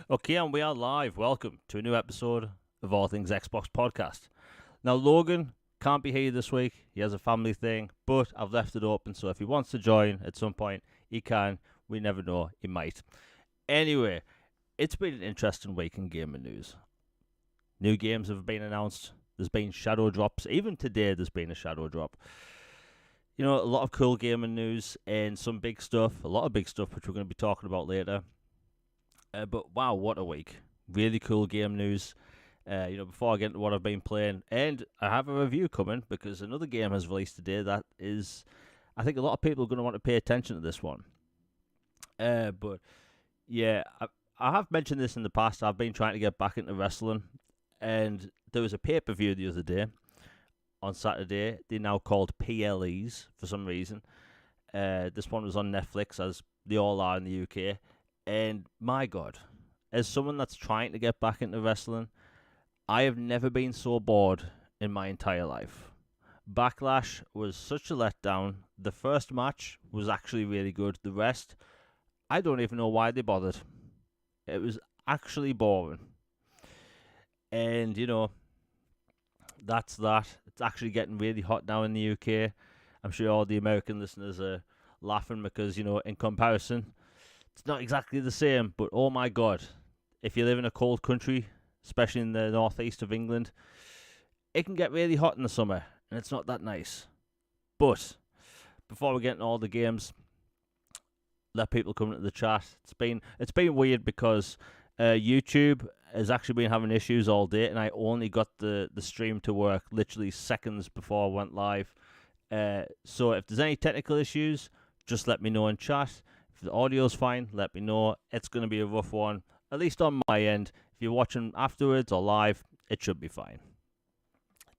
Okay, and we are live. Welcome to a new episode of All Things Xbox Podcast. Now, Logan can't be here this week. He has a family thing, but I've left it open, so if he wants to join at some point, he can. We never know, he might. Anyway, it's been an interesting week in gaming news. New games have been announced. There's been shadow drops. Even today, there's been a shadow drop. You know, a lot of cool gaming news and some big stuff. A lot of big stuff, which we're going to be talking about later. But wow, what a week. Really cool game news. Before I get into what I've been playing, and I have a review coming because another game has released today that is, I think a lot of people are going to want to pay attention to this one. But yeah, I have mentioned this in the past. I've been trying to get back into wrestling, and there was a pay-per-view the other day on Saturday. They're now called PLEs for some reason. This one was on Netflix, as they all are in the UK. And my God, as someone that's trying to get back into wrestling, I have never been so bored in my entire life. Backlash was such a letdown. The first match was actually really good. The rest, I don't even know why they bothered. It was actually boring. And, that's that. It's actually getting really hot now in the UK. I'm sure all the American listeners are laughing because, in comparison, it's not exactly the same, but oh my God, if you live in a cold country, especially in the northeast of England, it can get really hot in the summer, and it's not that nice. But before we get into all the games, let people come into the chat. It's been weird because YouTube has actually been having issues all day, and I only got the stream to work literally seconds before I went live. So if there's any technical issues, just let me know in chat. If the audio's fine, let me know. It's going to be a rough one, at least on my end. If you're watching afterwards or live, it should be fine.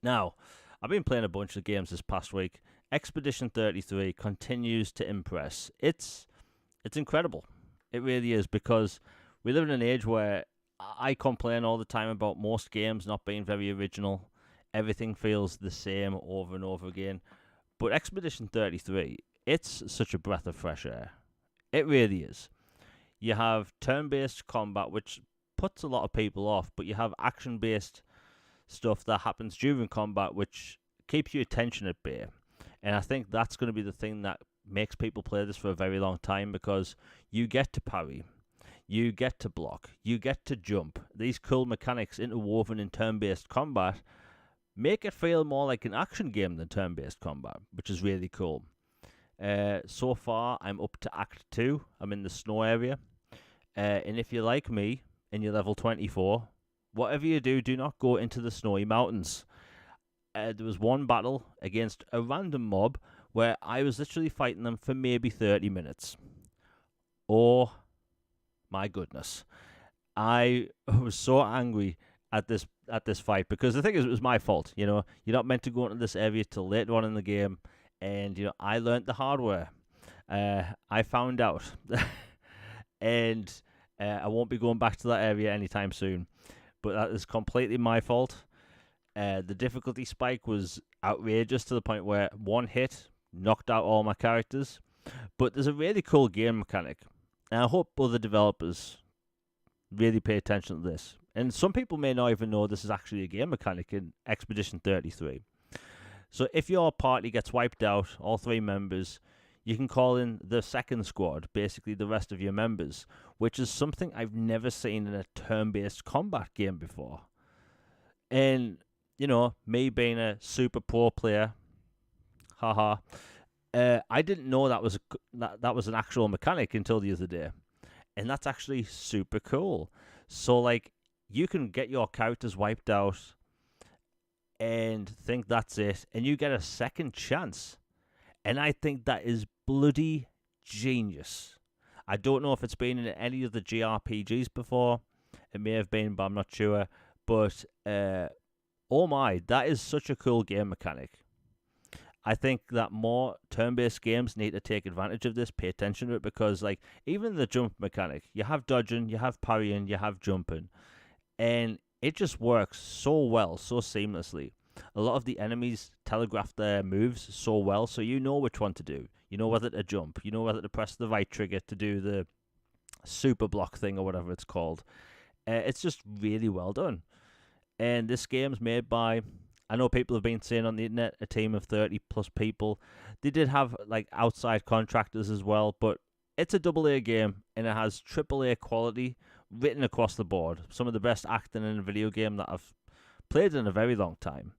Now, I've been playing a bunch of games this past week. Expedition 33 continues to impress. It's incredible. It really is, because we live in an age where I complain all the time about most games not being very original. Everything feels the same over and over again. But Expedition 33, it's such a breath of fresh air. It really is. You have turn-based combat, which puts a lot of people off, but you have action-based stuff that happens during combat, which keeps your attention at bay. And I think that's going to be the thing that makes people play this for a very long time, because you get to parry, you get to block, you get to jump. These cool mechanics interwoven in turn-based combat make it feel more like an action game than turn-based combat, which is really cool. So far, I'm up to Act 2. I'm in the snow area. And if you're like me and you're level 24, whatever you do, do not go into the snowy mountains. There was one battle against a random mob where I was literally fighting them for maybe 30 minutes. Oh my goodness. I was so angry at this fight, because the thing is, it was my fault. You're not meant to go into this area till later on in the game. And, I learned the hard way. I found out. And I won't be going back to that area anytime soon. But that is completely my fault. The difficulty spike was outrageous, to the point where one hit knocked out all my characters. But there's a really cool game mechanic. And I hope other developers really pay attention to this. And some people may not even know this is actually a game mechanic in Expedition 33. So if your party gets wiped out, all 3 members, you can call in the second squad, basically the rest of your members, which is something I've never seen in a turn-based combat game before. And, me being a super pro player, haha, I didn't know that was an actual mechanic until the other day. And that's actually super cool. So, you can get your characters wiped out and think that's it, and you get a second chance. And I think that is bloody genius. I don't know if it's been in any of the JRPGs before. It may have been, but I'm not sure. But, oh my, that is such a cool game mechanic. I think that more turn-based games need to take advantage of this, pay attention to it, because, even the jump mechanic, you have dodging, you have parrying, you have jumping. And it just works so well, so seamlessly. A lot of the enemies telegraph their moves so well, so you know which one to do. You know whether to jump. You know whether to press the right trigger to do the super block thing or whatever it's called. It's just really well done. And this game's made by, I know people have been saying on the internet, a team of 30 plus people. They did have like outside contractors as well, but it's a AA game and it has AAA quality written across the board. Some of the best acting in a video game that I've played in a very long time.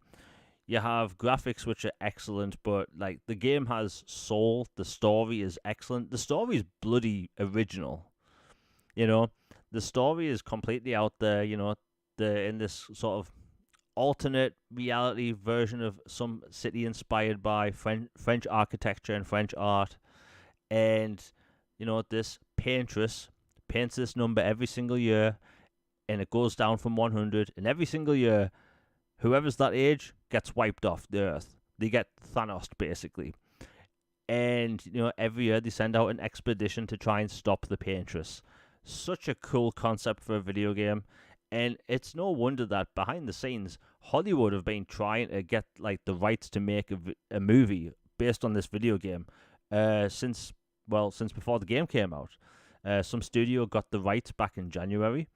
You have graphics which are excellent, but like the game has soul. The story is excellent. The story is bloody original. You know, the story is completely out there. You know, in this sort of alternate reality version of some city inspired by French architecture and French art, and you know this paintress paints this number every single year, and it goes down from 100, and every single year whoever's that age gets wiped off the earth. They get Thanos basically. And you know, every year they send out an expedition to try and stop the paintress. Such a cool concept for a video game. And it's no wonder that behind the scenes, Hollywood have been trying to get like the rights to make a movie based on this video game since before the game came out. Some studio got the rights back in January.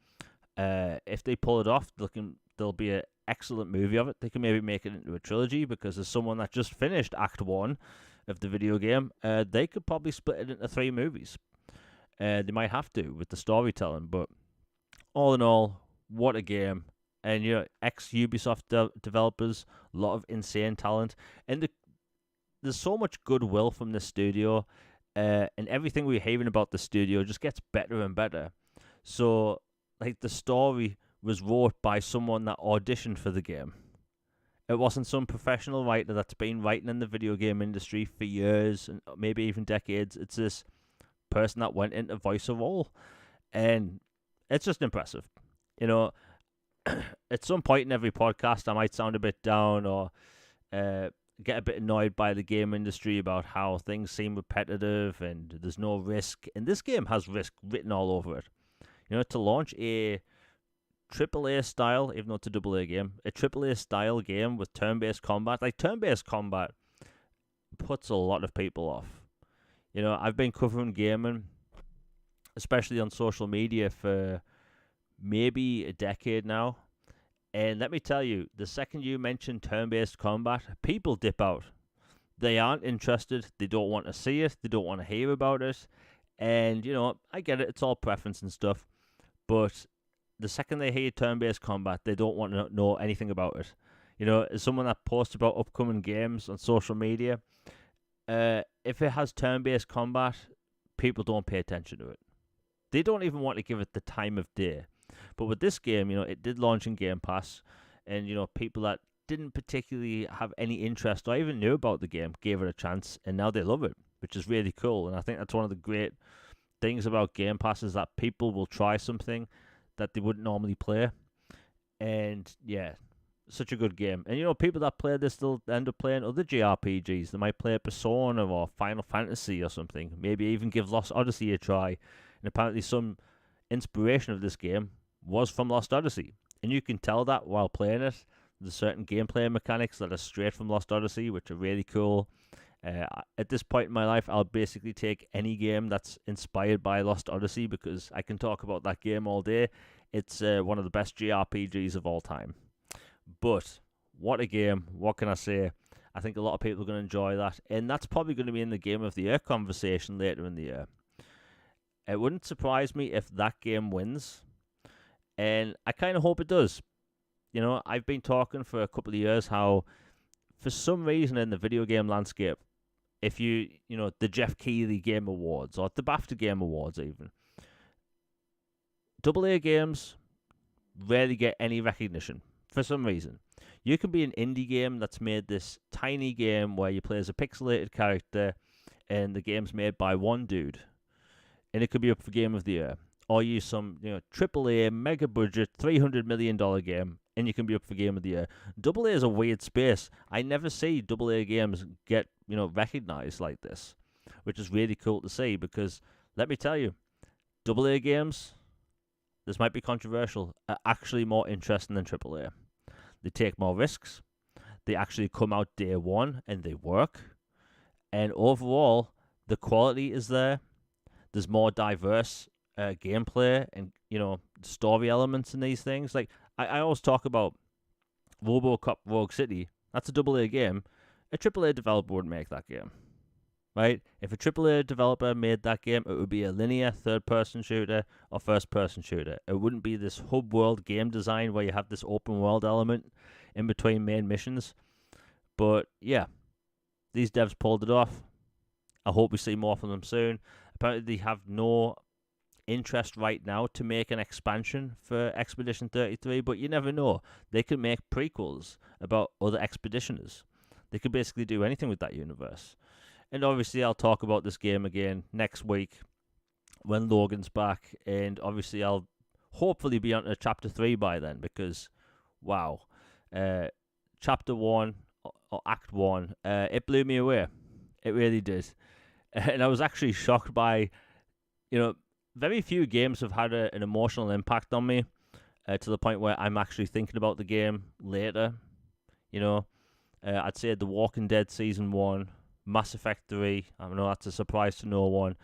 If they pull it off, there'll be an excellent movie of it. They can maybe make it into a trilogy, because as someone that just finished Act 1 of the video game, they could probably split it into 3 movies. They might have to with the storytelling, but all in all, what a game. And you know, ex-Ubisoft developers, a lot of insane talent, and there's so much goodwill from this studio, and everything we're hearing about the studio just gets better and better. So, like, the story was wrote by someone that auditioned for the game. It wasn't some professional writer that's been writing in the video game industry for years and maybe even decades. It's this person that went in to voice a role, and it's just impressive. You know, at some point in every podcast, I might sound a bit down or get a bit annoyed by the game industry about how things seem repetitive and there's no risk. And this game has risk written all over it. You know, to launch a AAA style, even though it's a AA game, a AAA style game with turn-based combat. Like, turn-based combat puts a lot of people off. You know, I've been covering gaming, especially on social media, for maybe a decade now. And let me tell you, the second you mention turn-based combat, people dip out. They aren't interested. They don't want to see it. They don't want to hear about it. And, you know, I get it. It's all preference and stuff. But the second they hear turn-based combat, they don't want to know anything about it. You know, as someone that posts about upcoming games on social media, if it has turn-based combat, people don't pay attention to it. They don't even want to give it the time of day. But with this game, you know, it did launch in Game Pass, and, you know, people that didn't particularly have any interest or even knew about the game gave it a chance, and now they love it, which is really cool. And I think that's one of the great things about Game Pass, is that people will try something that they wouldn't normally play. And yeah, such a good game. And you know, people that play this, they'll end up playing other JRPGs. They might play Persona or Final Fantasy or something. Maybe even give Lost Odyssey a try. And apparently some inspiration of this game was from Lost Odyssey. And you can tell that while playing it. There's certain gameplay mechanics that are straight from Lost Odyssey, which are really cool. At this point in my life, I'll basically take any game that's inspired by Lost Odyssey, because I can talk about that game all day. It's one of the best JRPGs of all time. But what a game. What can I say? I think a lot of people are going to enjoy that. And that's probably going to be in the Game of the Year conversation later in the year. It wouldn't surprise me if that game wins. And I kind of hope it does. You know, I've been talking for a couple of years how, for some reason in the video game landscape, if you know, the Jeff Keighley Game Awards or the BAFTA Game Awards even, AA games rarely get any recognition for some reason. You can be an indie game that's made this tiny game where you play as a pixelated character and the game's made by one dude, and it could be up for Game of the Year. Or use some, you know, AAA mega budget $300 million game, and you can be up for Game of the Year. AA is a weird space. I never see AA games get, you know, recognized like this, which is really cool to see, because let me tell you, AA games, this might be controversial, are actually more interesting than AAA. They take more risks. They actually come out day one and they work. And overall, the quality is there. There's more diverse gameplay and story elements in these things. Like I always talk about RoboCop Rogue City. That's a AA game. A AAA developer would make that game, right? If a AAA developer made that game, it would be a linear third-person shooter or first-person shooter. It wouldn't be this hub world game design where you have this open world element in between main missions. But yeah, these devs pulled it off. I hope we see more from them soon. Apparently, they have no interest right now to make an expansion for Expedition 33, but you never know. They could make prequels about other expeditioners. They could basically do anything with that universe. And obviously, I'll talk about this game again next week when Logan's back, and obviously, I'll hopefully be on to Chapter 3 by then, because, wow. Chapter 1, or Act 1, it blew me away. It really did. And I was actually shocked by, very few games have had an emotional impact on me to the point where I'm actually thinking about the game later. I'd say The Walking Dead Season 1, Mass Effect 3, I know that's a surprise to no one,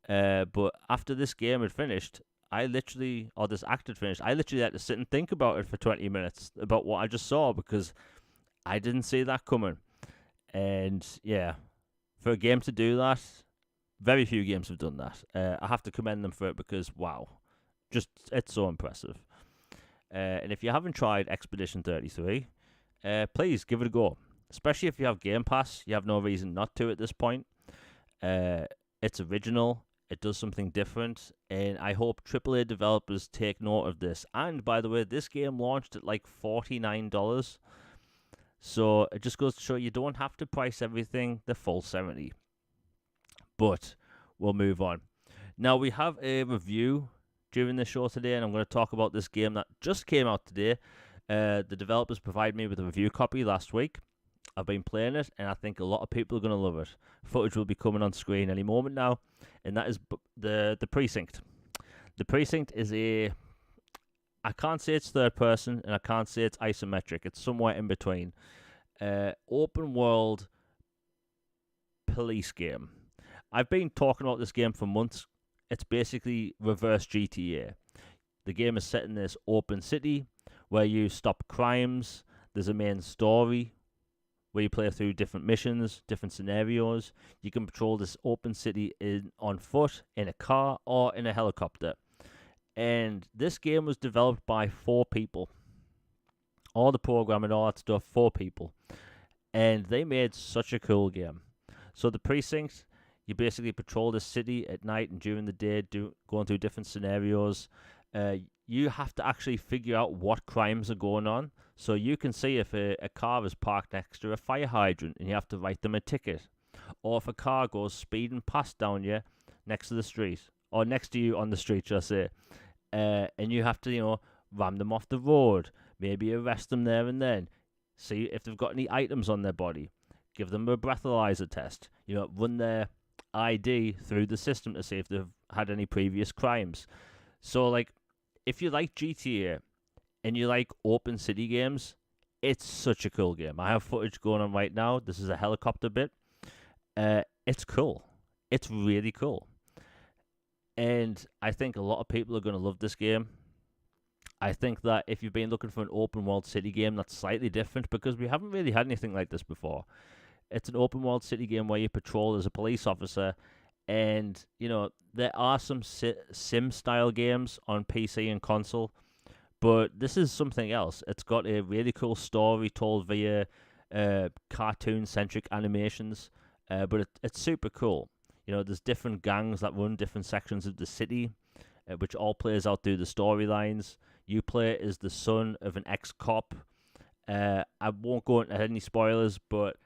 but after this game had finished, this act had finished, I literally had to sit and think about it for 20 minutes, about what I just saw, because I didn't see that coming. And yeah, for a game to do that, very few games have done that. I have to commend them for it because, wow, it's so impressive. And if you haven't tried Expedition 33, please give it a go. Especially if you have Game Pass, you have no reason not to at this point. It's original, it does something different, and I hope AAA developers take note of this. And by the way, this game launched at like $49. So it just goes to show you don't have to price everything the full $70. But we'll move on. Now, we have a review during the show today, and I'm going to talk about this game that just came out today. The developers provided me with a review copy last week. I've been playing it, and I think a lot of people are going to love it. Footage will be coming on screen any moment now, and that is the Precinct. The Precinct is I can't say it's third person, and I can't say it's isometric. It's somewhere in between. Open world police game. I've been talking about this game for months. It's basically reverse GTA. The game is set in this open city where you stop crimes. There's a main story where you play through different missions, different scenarios. You can patrol this open city on foot, in a car, or in a helicopter. And this game was developed by 4 people. All the programming, all that stuff, 4 people. And they made such a cool game. So the Precinct, you basically patrol the city at night and during the day, going through different scenarios. You have to actually figure out what crimes are going on. So you can see if a car is parked next to a fire hydrant and you have to write them a ticket. Or if a car goes speeding past down you next to the street, or next to you on the street, shall I say, and you have to, ram them off the road, maybe arrest them there and then, see if they've got any items on their body, give them a breathalyzer test, run their ID through the system to see if they've had any previous crimes. So, if you like GTA and you like open city games, it's such a cool game. I have footage going on right now. This is a helicopter bit. It's cool. It's really cool. And I think a lot of people are going to love this game. I think that if you've been looking for an open world city game that's slightly different, because we haven't really had anything like this before. It's an open world city game where you patrol as a police officer, and there are some sim style games on PC and console, but this is something else. It's got a really cool story told via cartoon centric animations, but it's super cool. There's different gangs that run different sections of the city, which all plays out through the storylines. You play as the son of an ex-cop. I won't go into any spoilers, but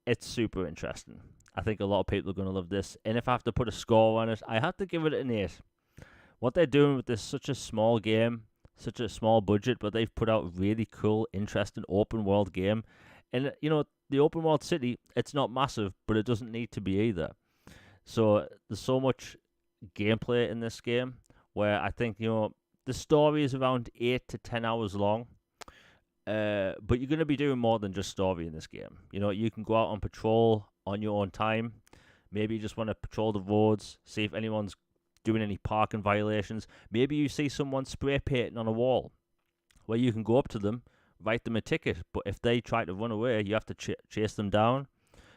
it's super interesting. I think a lot of people are going to love this. And if I have to put a score on it, I have to give it an 8. What they're doing with this, such a small game, such a small budget, but they've put out a really cool, interesting open world game. And, the open world city, it's not massive, but it doesn't need to be either. So there's so much gameplay in this game where I think, the story is around 8 to 10 hours long. But you're going to be doing more than just story in this game. You can go out on patrol on your own time. Maybe you just want to patrol the roads, see if anyone's doing any parking violations. Maybe you see someone spray painting on a wall, where you can go up to them, write them a ticket, but if they try to run away, you have to chase them down,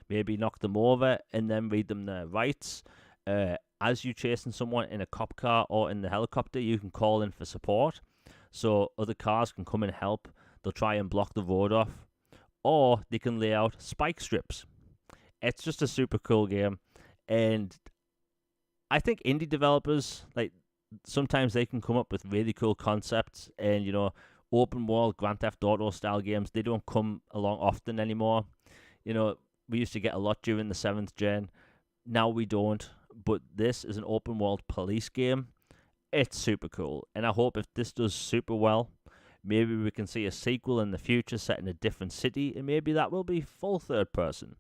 maybe knock them over, and then read them their rights. As you're chasing someone in a cop car or in the helicopter, you can call in for support, so other cars can come and help. They'll try and block the road off, or they can lay out spike strips. It's just a super cool game, and I think indie developers, like, sometimes they can come up with really cool concepts, and, open world Grand Theft Auto style games, they don't come along often anymore. We used to get a lot during the 7th gen. Now we don't, but this is an open world police game. It's super cool, and I hope if this does super well, maybe we can see a sequel in the future set in a different city, and maybe that will be full third person.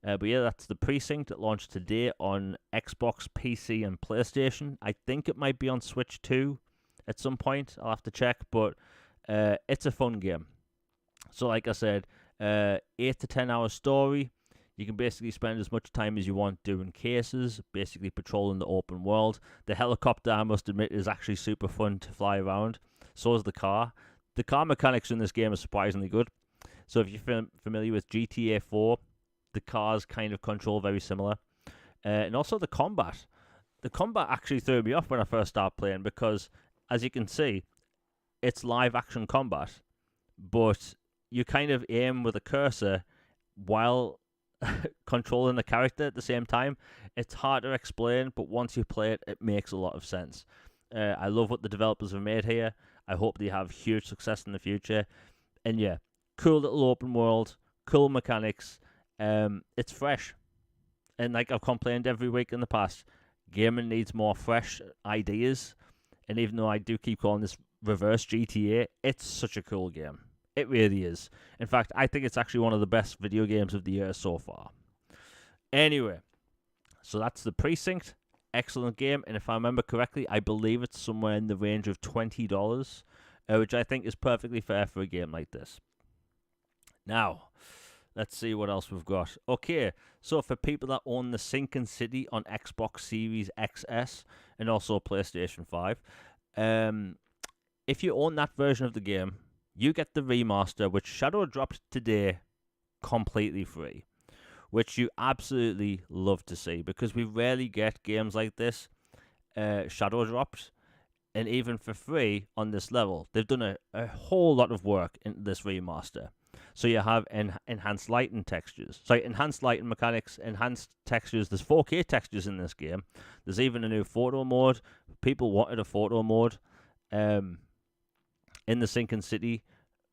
But yeah, that's The Precinct. It launched today on Xbox, PC, and PlayStation. I think it might be on Switch too at some point. I'll have to check, but it's a fun game. So like I said, 8 to 10 hour story. You can basically spend as much time as you want doing cases, basically patrolling the open world. The helicopter, I must admit, is actually super fun to fly around. So is the car. The car mechanics in this game are surprisingly good. So if you're familiar with GTA 4, the cars kind of control very similar. And also the combat. The combat actually threw me off when I first started playing because, as you can see, it's live action combat, but you kind of aim with a cursor while controlling the character at the same time. It's hard to explain, but once you play it, it makes a lot of sense. I love what the developers have made here. I hope they have huge success in the future. And yeah, cool little open world, cool mechanics. It's fresh, and like I've complained every week in the past, gaming needs more fresh ideas. And even though I do keep calling this reverse GTA, it's such a cool game. It really is. In fact, I think it's actually one of the best video games of the year so far. Anyway, so that's The Precinct. Excellent game, and if I remember correctly, I believe it's somewhere in the range of $20, which I think is perfectly fair for a game like this. Now, let's see what else we've got. Okay, so for people that own the Sinking City on Xbox Series XS and also PlayStation 5, if you own that version of the game, you get the remaster, which Shadow dropped today, completely free, which you absolutely love to see because we rarely get games like this Shadow dropped, and even for free on this level. They've done a whole lot of work in this remaster. So you have enhanced lighting textures. Enhanced lighting mechanics, enhanced textures. There's 4K textures in this game. There's even a new photo mode. People wanted a photo mode in the Sinking City,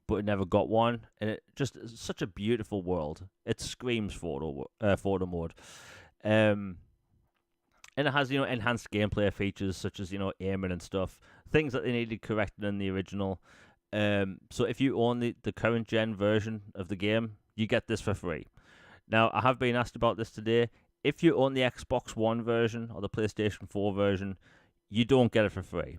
but it never got one. And it just is such a beautiful world. It screams photo mode. And it has, enhanced gameplay features such as, aiming and stuff. Things that they needed correcting in the original. So if you own the current gen version of the game, you get this for free. Now, I have been asked about this today. If you own the Xbox One version or the PlayStation 4 version, you don't get it for free.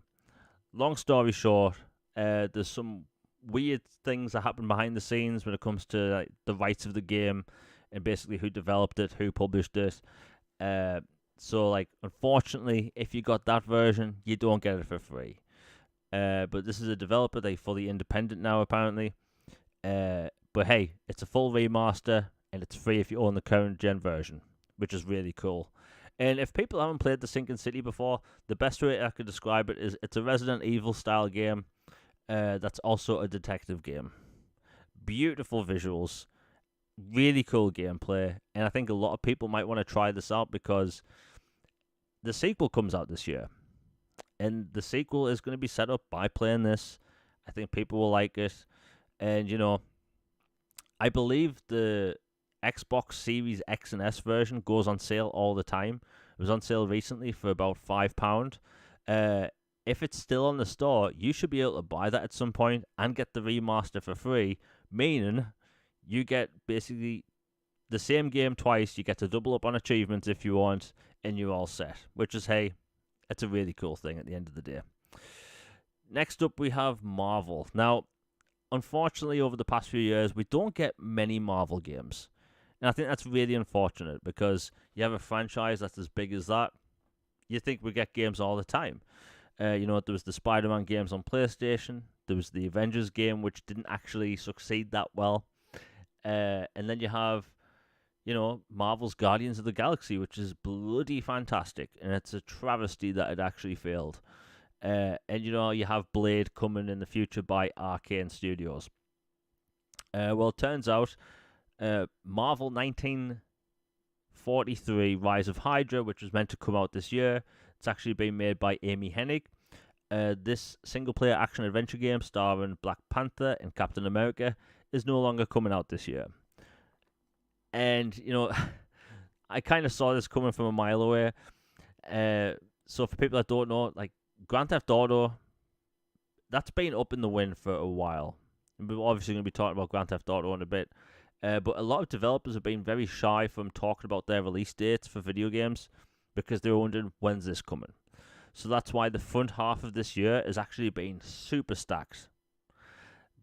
Long story short, there's some weird things that happen behind the scenes when it comes to the rights of the game and basically who developed it, who published it. So unfortunately, if you got that version, you don't get it for free. But this is a developer, they're fully independent now, apparently. But hey, it's a full remaster, and it's free if you own the current gen version, which is really cool. And if people haven't played The Sinking City before, the best way I could describe it is it's a Resident Evil style game that's also a detective game. Beautiful visuals, really cool gameplay, and I think a lot of people might want to try this out because the sequel comes out this year. And the sequel is going to be set up by playing this. I think people will like it. And, I believe the Xbox Series X and S version goes on sale all the time. It was on sale recently for about £5. If it's still on the store, you should be able to buy that at some point and get the remaster for free, meaning you get basically the same game twice. You get to double up on achievements if you want, and you're all set, which is, hey, it's a really cool thing at the end of the day. Next up, we have Marvel. Now, unfortunately, over the past few years, we don't get many Marvel games. And I think that's really unfortunate because you have a franchise that's as big as that, you think we get games all the time. There was the Spider-Man games on PlayStation. There was the Avengers game, which didn't actually succeed that well. And then you have, Marvel's Guardians of the Galaxy, which is bloody fantastic. And it's a travesty that it actually failed. And, you have Blade coming in the future by Arcane Studios. Well, it turns out Marvel 1943 Rise of Hydra, which was meant to come out this year, it's actually been made by Amy Hennig. This single-player action-adventure game starring Black Panther and Captain America is no longer coming out this year. And, I kind of saw this coming from a mile away. So for people that don't know, like, Grand Theft Auto, that's been up in the wind for a while. And we're obviously going to be talking about Grand Theft Auto in a bit. But a lot of developers have been very shy from talking about their release dates for video games because they're wondering, when's this coming? So that's why the front half of this year has actually been super stacked.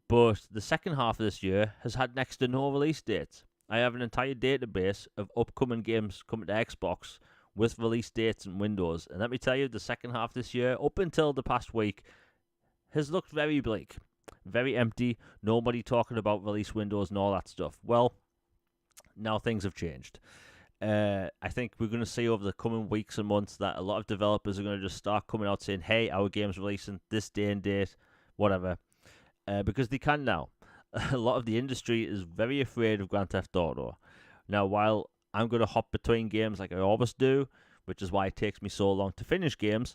But the second half of this year has had next to no release dates. I have an entire database of upcoming games coming to Xbox with release dates and windows. And let me tell you, the second half this year, up until the past week, has looked very bleak. Very empty. Nobody talking about release windows and all that stuff. Well, now things have changed. I think we're going to see over the coming weeks and months that a lot of developers are going to just start coming out saying, hey, our game's releasing this day and date, whatever. Because they can now. A lot of the industry is very afraid of Grand Theft Auto. Now, while I'm going to hop between games like I always do, which is why it takes me so long to finish games,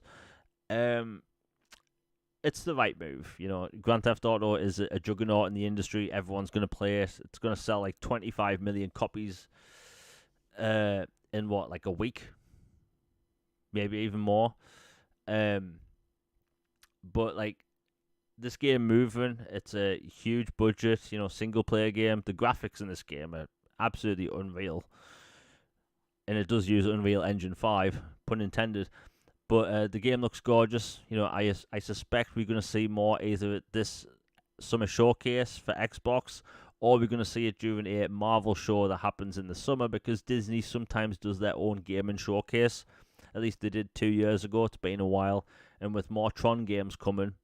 it's the right move. Grand Theft Auto is a juggernaut in the industry. Everyone's going to play it. It's going to sell like 25 million copies in like a week? Maybe even more. But like, this game moving, it's a huge budget, single player game. The graphics in this game are absolutely unreal. And it does use Unreal Engine 5, pun intended. But the game looks gorgeous. I suspect we're going to see more either at this summer showcase for Xbox, or we're going to see it during a Marvel show that happens in the summer, because Disney sometimes does their own gaming showcase. At least they did 2 years ago. It's been a while. And with more Tron games coming,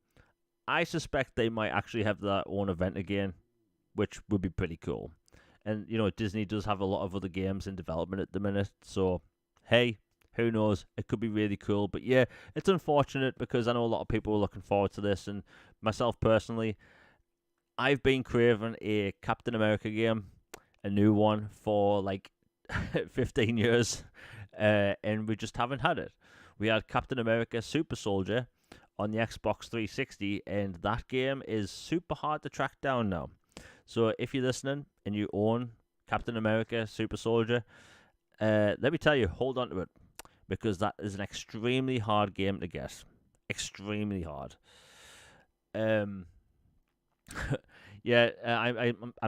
I suspect they might actually have their own event again, which would be pretty cool. And, Disney does have a lot of other games in development at the minute. So, hey, who knows? It could be really cool. But yeah, it's unfortunate because I know a lot of people are looking forward to this. And myself personally, I've been craving a Captain America game, a new one, for like 15 years. And we just haven't had it. We had Captain America Super Soldier on the Xbox 360, and that game is super hard to track down now. So if you're listening and you own Captain America Super Soldier, let me tell you, hold on to it, because that is an extremely hard game to get. Extremely hard. I'm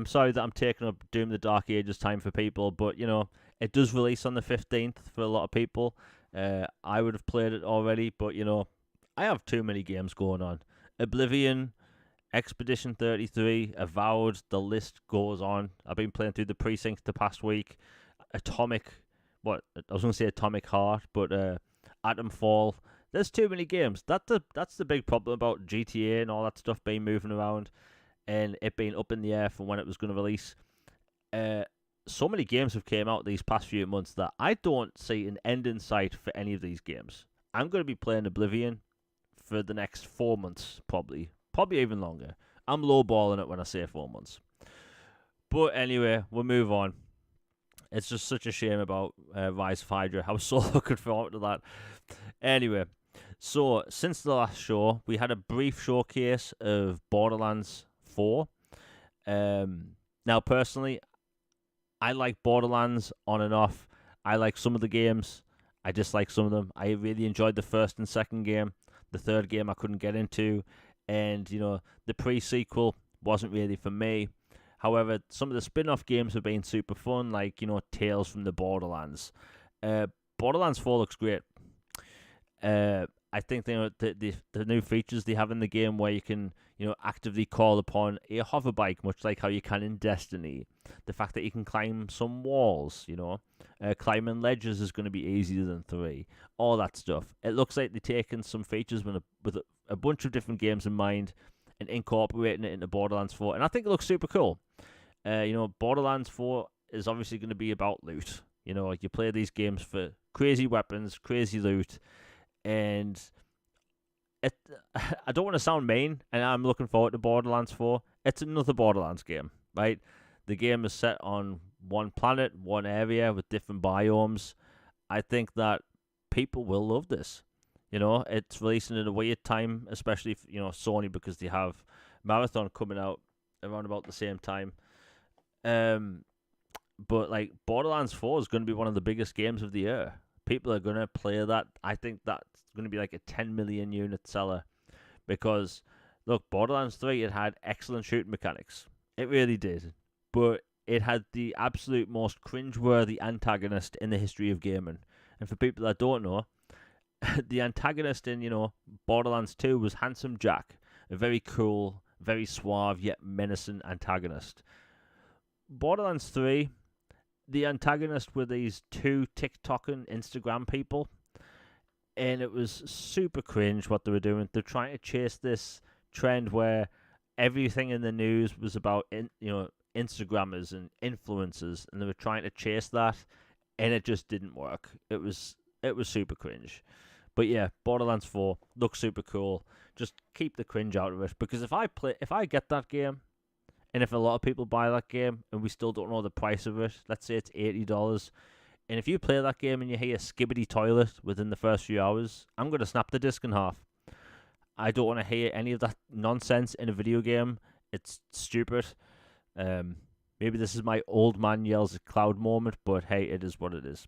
sorry that I'm taking up Doom the Dark Ages time for people, but it does release on the 15th for a lot of people. I would have played it already, but I have too many games going on. Oblivion, Expedition 33, Avowed, the list goes on. I've been playing through the Precinct the past week. Atomic Heart, but Atomfall. There's too many games. That's the big problem about GTA and all that stuff being moving around and it being up in the air for when it was going to release. So many games have came out these past few months that I don't see an end in sight for any of these games. I'm going to be playing Oblivion for the next 4 months, probably even longer. I'm lowballing it when I say 4 months. But anyway, we'll move on. It's just such a shame about Rise of Hydra. I was so looking forward to that. Anyway, so since the last show, we had a brief showcase of Borderlands 4. Now, personally, I like Borderlands on and off. I like some of the games. I dislike some of them. I really enjoyed the first and second game. The third game I couldn't get into. And, the pre-sequel wasn't really for me. However, some of the spin-off games have been super fun, like, Tales from the Borderlands. Borderlands 4 looks great. I think the new features they have in the game where you can actively call upon a hoverbike, much like how you can in Destiny. The fact that you can climb some walls, climbing ledges is going to be easier than 3. All that stuff. It looks like they're taking some features with a bunch of different games in mind and incorporating it into Borderlands 4, and I think it looks super cool. Borderlands 4 is obviously going to be about loot. You play these games for crazy weapons, crazy loot, and I don't want to sound mean, and I'm looking forward to Borderlands 4. It's another Borderlands game, right? The game is set on one planet, one area with different biomes. I think that people will love this. It's releasing at a weird time, especially for, Sony, because they have Marathon coming out around about the same time. But like Borderlands 4 is going to be one of the biggest games of the year. People are going to play that. I think that's going to be like a 10 million unit seller because, look, Borderlands 3, it had excellent shooting mechanics. It really did. But it had the absolute most cringeworthy antagonist in the history of gaming. And for people that don't know, the antagonist in, Borderlands 2 was Handsome Jack, a very cool, very suave, yet menacing antagonist. Borderlands 3, the antagonist were these 2 TikTok and Instagram people, and it was super cringe what they were doing. They're trying to chase this trend where everything in the news was about, Instagrammers and influencers, and they were trying to chase that, and it just didn't work. It was super cringe. But yeah, Borderlands 4 looks super cool. Just keep the cringe out of it, because if I get that game, and if a lot of people buy that game and we still don't know the price of it, let's say it's $80, and if you play that game and you hear skibbity toilet within the first few hours, I'm going to snap the disc in half. I don't want to hear any of that nonsense in a video game. It's stupid. Maybe this is my old man yells at cloud moment, but hey, it is what it is.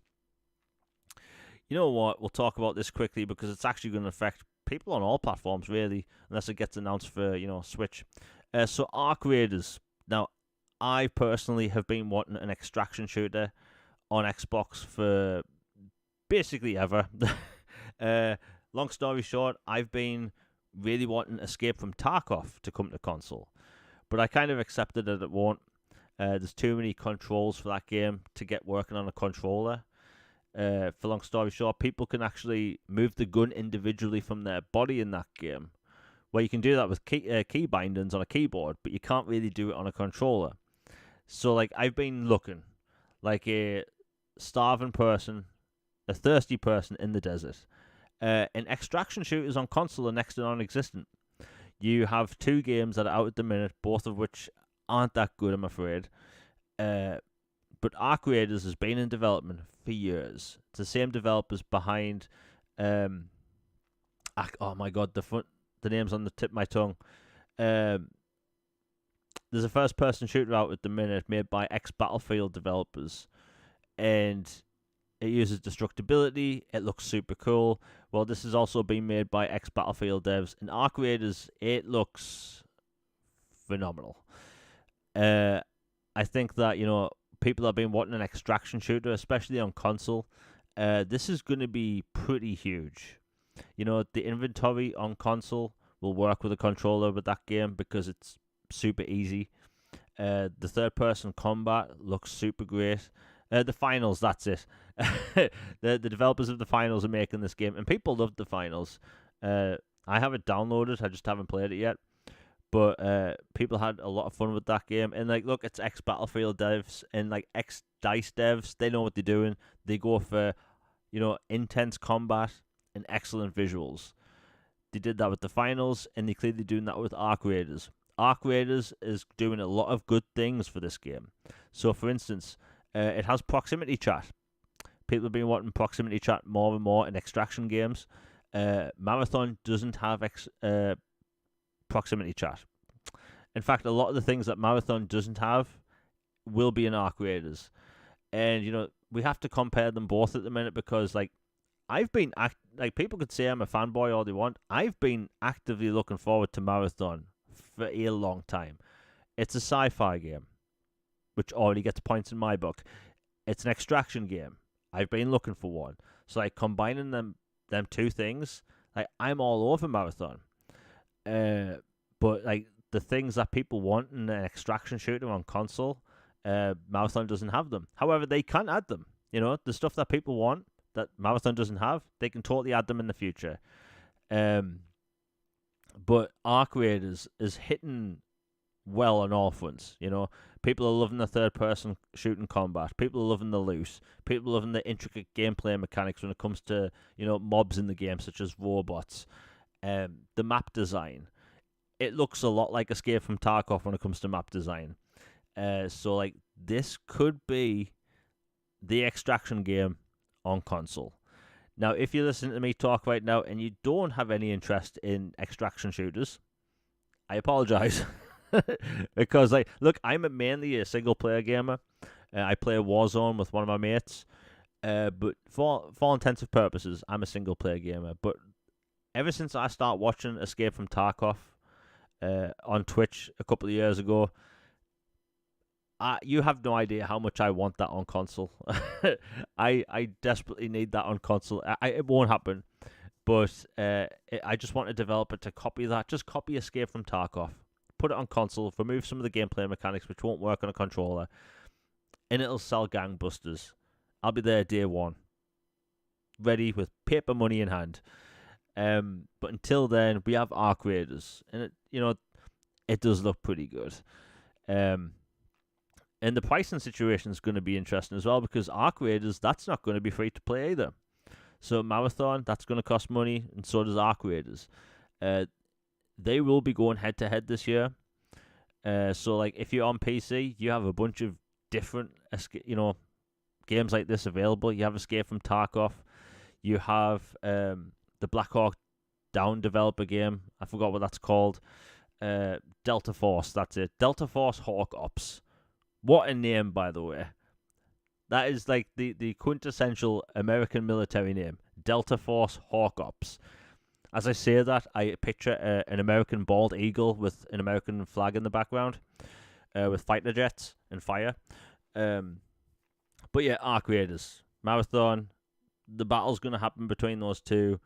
You know what? We'll talk about this quickly because it's actually going to affect people on all platforms, really, unless it gets announced for, Switch. So Arc Raiders. Now, I personally have been wanting an extraction shooter on Xbox for basically ever. Long story short, I've been really wanting Escape from Tarkov to come to console, but I kind of accepted that it won't. There's too many controls for that game to get working on a controller. For long story short, people can actually move the gun individually from their body in that game. Well, you can do that with key bindings on a keyboard, but you can't really do it on a controller. So, like, I've been looking like a starving person, a thirsty person in the desert. And extraction shooters on console are next to non-existent. You have 2 games that are out at the minute, both of which aren't that good, I'm afraid. But Arc Raiders has been in development for years. It's the same developers behind... oh my god, the name's on the tip of my tongue. There's a first-person shooter out at the minute made by ex-Battlefield developers, and it uses destructibility. It looks super cool. Well, this has also been made by ex-Battlefield devs, and Arc Raiders, it looks phenomenal. I think that, people have been wanting an extraction shooter, especially on console. This is going to be pretty huge. The inventory on console will work with a controller with that game because it's super easy. The third-person combat looks super great. The finals, that's it. The developers of the finals are making this game, and people loved the finals. I have it downloaded, I just haven't played it yet. But people had a lot of fun with that game. And, like, look, it's ex-Battlefield devs and, like, ex-DICE devs. They know what they're doing. They go for, intense combat and excellent visuals. They did that with the finals, and they're clearly doing that with Arc Raiders. Arc Raiders is doing a lot of good things for this game. So, for instance, it has proximity chat. People have been wanting proximity chat more and more in extraction games. Marathon doesn't have proximity chat. In fact, a lot of the things that Marathon doesn't have will be in Arc Raiders. And, we have to compare them both at the minute because, like, I've been people could say I'm a fanboy all they want. I've been actively looking forward to Marathon for a long time. It's a sci-fi game, which already gets points in my book. It's an extraction game. I've been looking for one. So, like, combining them 2 things, like, I'm all over Marathon. But like the things that people want in an extraction shooter on console, Marathon doesn't have them. However, they can add them. The stuff that people want that Marathon doesn't have, they can totally add them in the future. But Arc Raiders is hitting well on all fronts. People are loving the third-person shooting combat. People are loving the loot. People are loving the intricate gameplay mechanics when it comes to mobs in the game, such as robots. The map design. It looks a lot like Escape from Tarkov when it comes to map design. So like this could be the extraction game on console. Now, if you listen to me talk right now and you don't have any interest in extraction shooters, I apologize. Because look, I'm mainly a single player gamer. I play Warzone with one of my mates. But for all intensive purposes, I'm a single player gamer. But ever since I started watching Escape from Tarkov on Twitch a couple of years ago, you have no idea how much I want that on console. I desperately need that on console. It won't happen, but I just want a developer to copy that. Just copy Escape from Tarkov, put it on console, remove some of the gameplay mechanics which won't work on a controller, and it'll sell gangbusters. I'll be there day one, ready with paper money in hand. But until then, we have Arc Raiders, and it does look pretty good. And the pricing situation is going to be interesting as well, because Arc Raiders, that's not going to be free to play either. So Marathon, that's going to cost money, and so does Arc Raiders. They will be going head to head this year. So like if you're on PC, you have a bunch of different games like this available. You have Escape from Tarkov. You have the Black Hawk Down developer game. I forgot what that's called. Delta Force, that's it. Delta Force Hawk Ops. What a name, by the way. That is like the quintessential American military name. Delta Force Hawk Ops. As I say that, I picture an American bald eagle with an American flag in the background, with fighter jets and fire. But yeah, Arc Raiders, Marathon. The battle's going to happen between those two.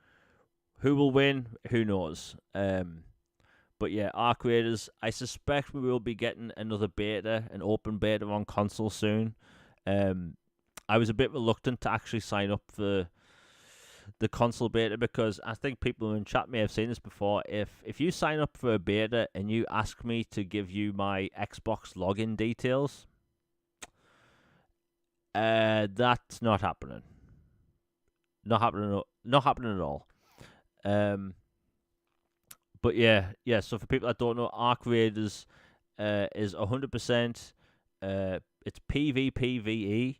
Who will win? Who knows? But yeah, Arc Raiders, I suspect we will be getting another beta, an open beta on console soon. I was a bit reluctant to actually sign up for the console beta, because I think people in chat may have seen this before. If you sign up for a beta and you ask me to give you my Xbox login details, that's not happening. Not happening at all. But yeah. So for people that don't know, Arc Raiders is 100%. It's PvPvE.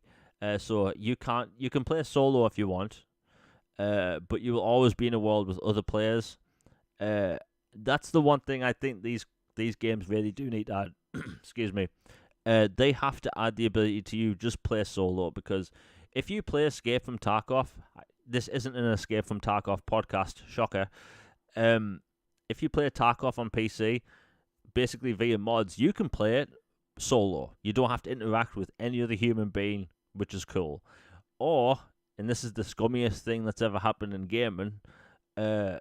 So you can play solo if you want, but you will always be in a world with other players. That's the one thing I think these games really do need to add. Excuse me. They have to add the ability to you just play solo, because if you play Escape from Tarkov, this isn't an Escape from Tarkov podcast, shocker. If you play Tarkov on PC, basically via mods, you can play it solo. You don't have to interact with any other human being, which is cool. Or, and this is the scummiest thing that's ever happened in gaming, the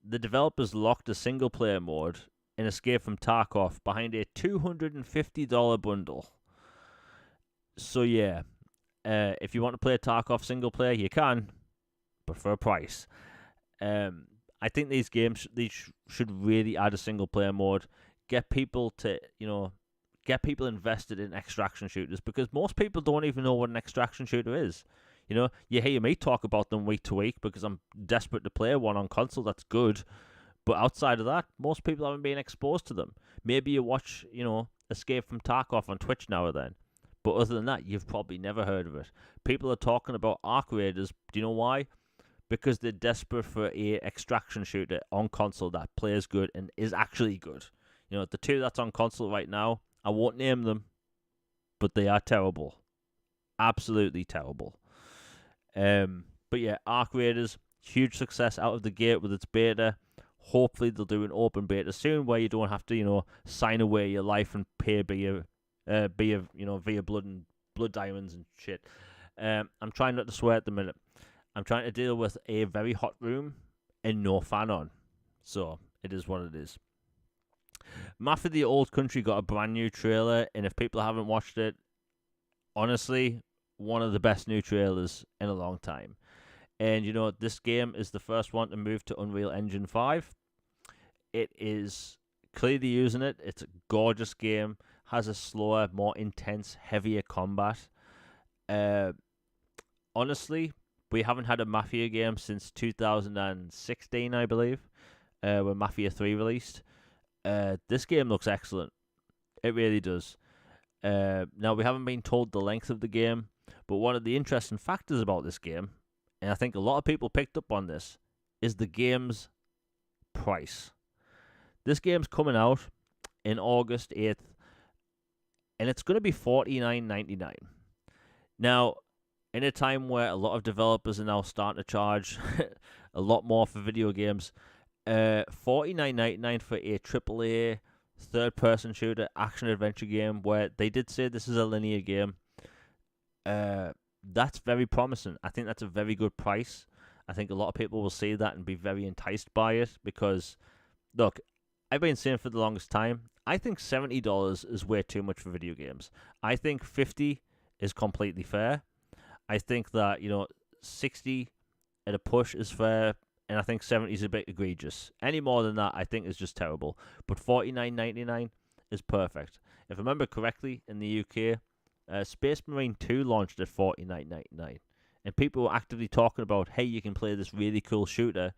developers locked a single player mode in Escape from Tarkov behind a $250 bundle. So yeah, if you want to play Tarkov single player, you can, but for a price. I think these games should really add a single player mode, get people invested in extraction shooters, because most people don't even know what an extraction shooter is. You hear me talk about them week to week because I'm desperate to play one on console that's good. But outside of that, most people haven't been exposed to them. Maybe you watch, Escape from Tarkov on Twitch now or then. But other than that, you've probably never heard of it. People are talking about Arc Raiders. Do you know why? Because they're desperate for a extraction shooter on console that plays good and is actually good. The two that's on console right now, I won't name them, but they are terrible. Absolutely terrible. But yeah, Arc Raiders, huge success out of the gate with its beta. Hopefully they'll do an open beta soon where you don't have to, sign away your life and pay via blood diamonds and shit. I'm trying not to swear at the minute. I'm trying to deal with a very hot room and no fan on. So, it is what it is. Mafia the Old Country got a brand new trailer, and if people haven't watched it, honestly, one of the best new trailers in a long time. And you know, this game is the first one to move to Unreal Engine 5. It is clearly using it. It's a gorgeous game, has a slower, more intense, heavier combat. Uh, Honestly, we haven't had a Mafia game since 2016, I believe, when Mafia 3 released. This game looks excellent. It really does. Now, we haven't been told the length of the game, but one of the interesting factors about this game, and I think a lot of people picked up on this, is the game's price. This game's coming out in August 8th, and it's going to be $49.99. Now, in a time where a lot of developers are now starting to charge a lot more for video games, $49.99 for a AAA third-person shooter action-adventure game where they did say this is a linear game, that's very promising. I think that's a very good price. I think a lot of people will see that and be very enticed by it because, look, I've been saying for the longest time, I think $70 is way too much for video games. I think $50 is completely fair. I think that, you know, 60 at a push is fair, and I think 70 is a bit egregious. Any more than that, I think is just terrible. But $49.99 is perfect. If I remember correctly, in the UK, Space Marine 2 launched at $49.99, and people were actively talking about, hey, you can play this really cool shooter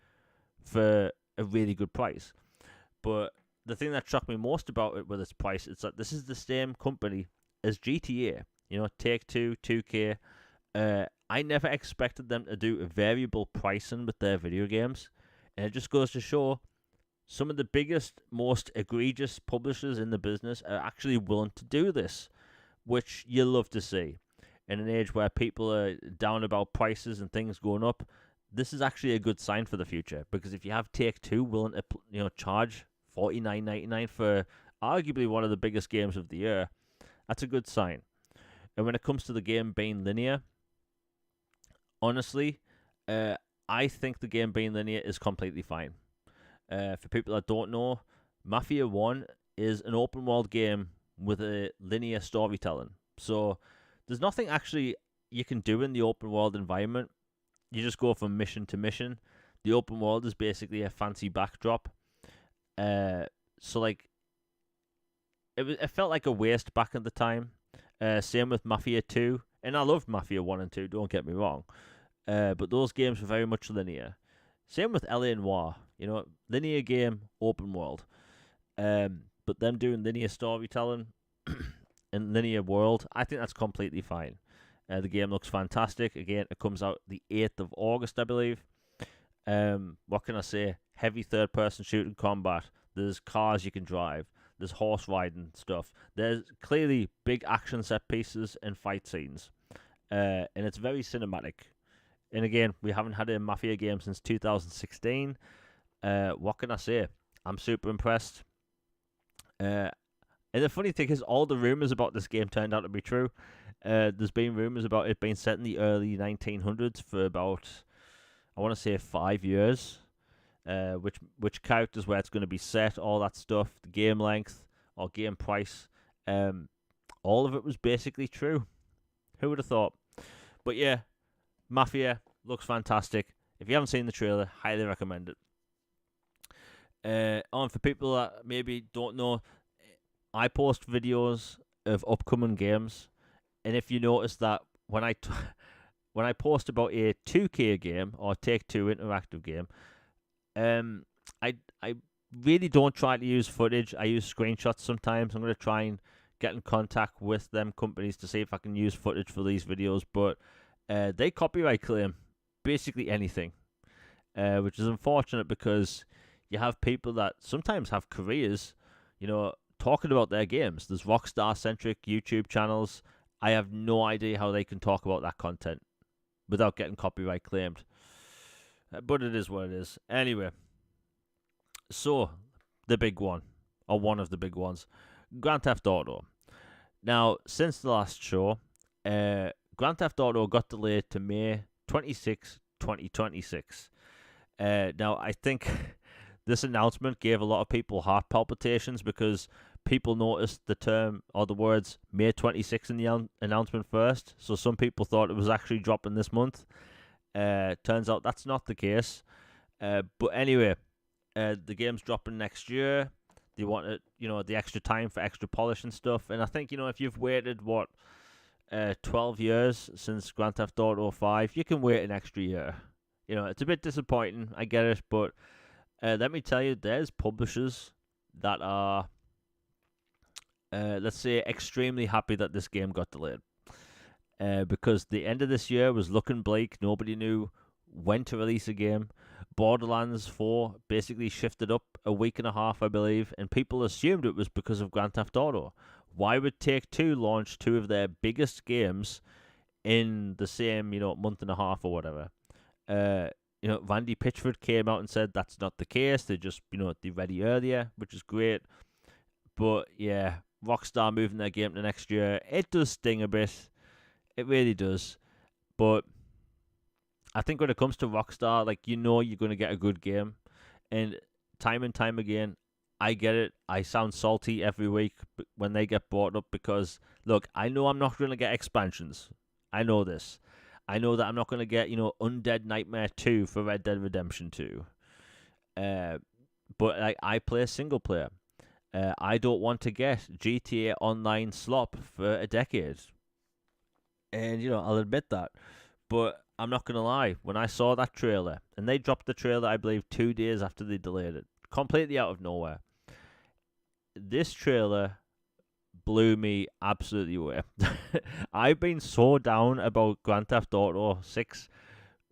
for a really good price. But the thing that shocked me most about it with its price is that this is the same company as GTA. You know, Take-Two, 2K. I never expected them to do a variable pricing with their video games. And it just goes to show some of the biggest, most egregious publishers in the business are actually willing to do this, which you love to see. In an age where people are down about prices and things going up, this is actually a good sign for the future. Because if you have Take-Two willing to, you know, charge $49.99 for arguably one of the biggest games of the year, that's a good sign. And when it comes to the game being linear, honestly, I think the game being linear is completely fine. For people that don't know, Mafia 1 is an open world game with a linear storytelling. So there's nothing actually you can do in the open world environment. You just go from mission to mission. The open world is basically a fancy backdrop. So like, it felt like a waste back at the time. Same with Mafia 2. And I loved Mafia 1 and 2, don't get me wrong. But those games were very much linear. Same with LA Noire. You know, linear game, open world. But them doing linear storytelling and linear world, I think that's completely fine. The game looks fantastic. Again, it comes out the 8th of August, I believe. What can I say? Heavy third-person shooting combat. There's cars you can drive. There's horse riding stuff. There's clearly big action set pieces and fight scenes. And it's very cinematic. And again, we haven't had a Mafia game since 2016. What can I say? I'm super impressed. And the funny thing is, all the rumors about this game turned out to be true. There's been rumors about it being set in the early 1900s for about, I want to say, 5 years. Which characters, where it's going to be set, all that stuff, the game length or game price, all of it was basically true. Who would have thought? But yeah, Mafia looks fantastic. If you haven't seen the trailer, highly recommend it. And for people that maybe don't know, I post videos of upcoming games, and if you notice that when I post about a 2K game or Take-Two interactive game, I really don't try to use footage. I use screenshots sometimes. I'm going to try and get in contact with them companies to see if I can use footage for these videos, but they copyright claim basically anything, which is unfortunate because you have people that sometimes have careers, you know, talking about their games. There's Rockstar-centric YouTube channels. I have no idea how they can talk about that content without getting copyright claimed. But it is what it is. Anyway, so the big one, or one of the big ones, Grand Theft Auto. Now, since the last show, Grand Theft Auto got delayed to May 26, 2026. Now, I think this announcement gave a lot of people heart palpitations because people noticed the term or the words May 26th in the announcement first. So some people thought it was actually dropping this month. Turns out that's not the case. But anyway, the game's dropping next year. They wanted, the extra time for extra polish and stuff. And I think, if you've waited, 12 years since Grand Theft Auto 5, you can wait an extra year. It's a bit disappointing, I get it, but let me tell you, there's publishers that are, let's say, extremely happy that this game got delayed. Because the end of this year was looking bleak. Nobody knew when to release a game. Borderlands 4 basically shifted up a week and a half, I believe, and people assumed it was because of Grand Theft Auto. Why would Take-Two launch two of their biggest games in the same, month and a half or whatever? Randy Pitchford came out and said that's not the case. They just, they're ready earlier, which is great. But yeah, Rockstar moving their game to next year, it does sting a bit. It really does. But I think when it comes to Rockstar, you're going to get a good game. And time again, I get it. I sound salty every week when they get brought up because, look, I know I'm not going to get expansions. I know this. I know that I'm not going to get, Undead Nightmare 2 for Red Dead Redemption 2. But I play single player. I don't want to get GTA Online slop for a decade. And, I'll admit that. But I'm not going to lie. When I saw that trailer, and they dropped the trailer, I believe, 2 days after they delayed it, completely out of nowhere. This trailer blew me absolutely away. I've been so down about Grand Theft Auto 6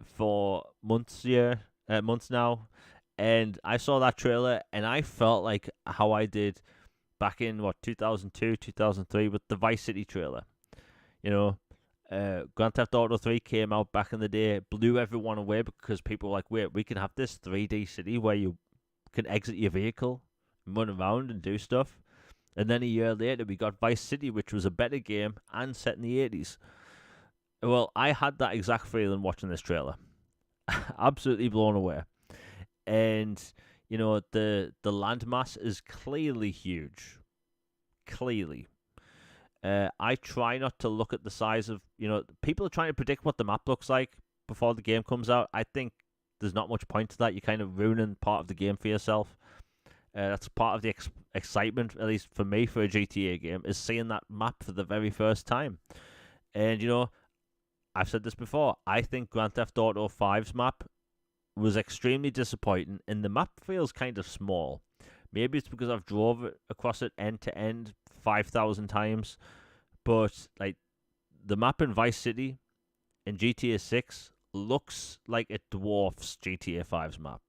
for months now, and I saw that trailer, and I felt like how I did back in 2002, 2003 with the Vice City trailer. Grand Theft Auto 3 came out back in the day, blew everyone away because people were like, wait, we can have this 3D city where you can exit your vehicle, run around and do stuff. And then a year later, we got Vice City, which was a better game and set in the 80s. Well, I had that exact feeling watching this trailer. Absolutely blown away. And, the landmass is clearly huge. Clearly. I try not to look at the size of, people are trying to predict what the map looks like before the game comes out. I think there's not much point to that. You're kind of ruining part of the game for yourself. That's part of the excitement, at least for me, for a GTA game, is seeing that map for the very first time. And, I've said this before. I think Grand Theft Auto 5's map was extremely disappointing, and the map feels kind of small. Maybe it's because I've drove across it end to end 5,000 times, but the map in Vice City in GTA 6 looks like it dwarfs GTA 5's map.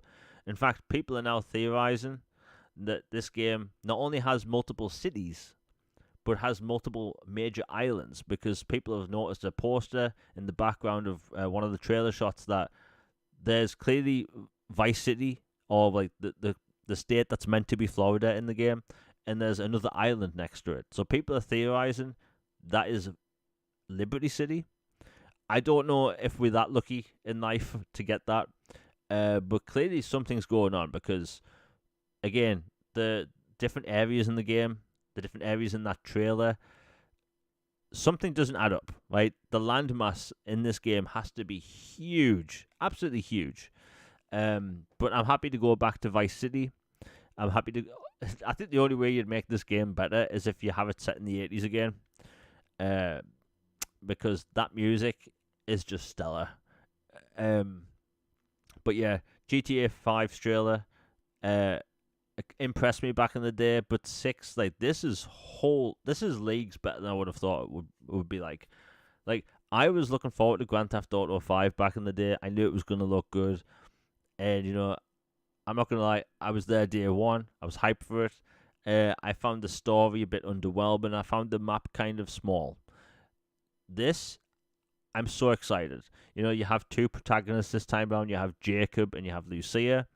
In fact, people are now theorizing that this game not only has multiple cities, but has multiple major islands, because people have noticed a poster in the background of one of the trailer shots that there's clearly Vice City, or the state that's meant to be Florida in the game, and there's another island next to it. So people are theorizing that is Liberty City. I don't know if we're that lucky in life to get that, but clearly something's going on because, again, the different areas in the game, the different areas in that trailer, something doesn't add up, right? The landmass in this game has to be huge, absolutely huge. But I'm happy to go back to Vice City. I think the only way you'd make this game better is if you have it set in the 80s again. Because that music is just stellar. But yeah, GTA 5's trailer impressed me back in the day, but 6, this is leagues better than I would have thought it would be like. I was looking forward to Grand Theft Auto 5 back in the day. I knew it was going to look good. And, I'm not going to lie, I was there day one. I was hyped for it. I found the story a bit underwhelming. I found the map kind of small. This, I'm so excited. You have two protagonists this time around. You have Jacob and you have Lucia.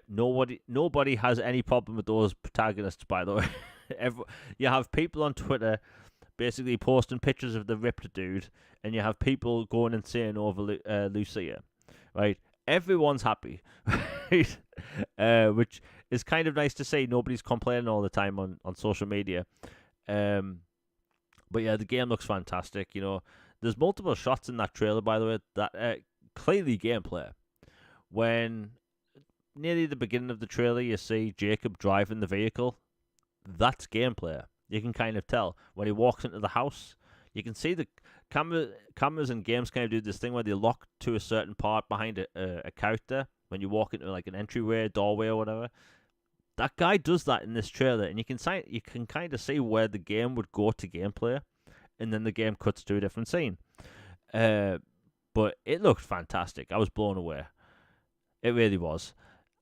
Nobody has any problem with those protagonists, by the way. You have people on Twitter basically posting pictures of the ripped dude, and you have people going insane over Lucia, right? Everyone's happy. right? Which is kind of nice to see. Nobody's complaining all the time on social media. But yeah, the game looks fantastic. There's multiple shots in that trailer, by the way, that clearly gameplay. When nearly the beginning of the trailer, you see Jacob driving the vehicle. That's gameplay. You can kind of tell when he walks into the house. You can see the cameras and games kind of do this thing where they lock to a certain part behind a character when you walk into like an entryway, doorway, or whatever. That guy does that in this trailer, and you can kind of see where the game would go to gameplay, and then the game cuts to a different scene. But it looked fantastic. I was blown away. It really was.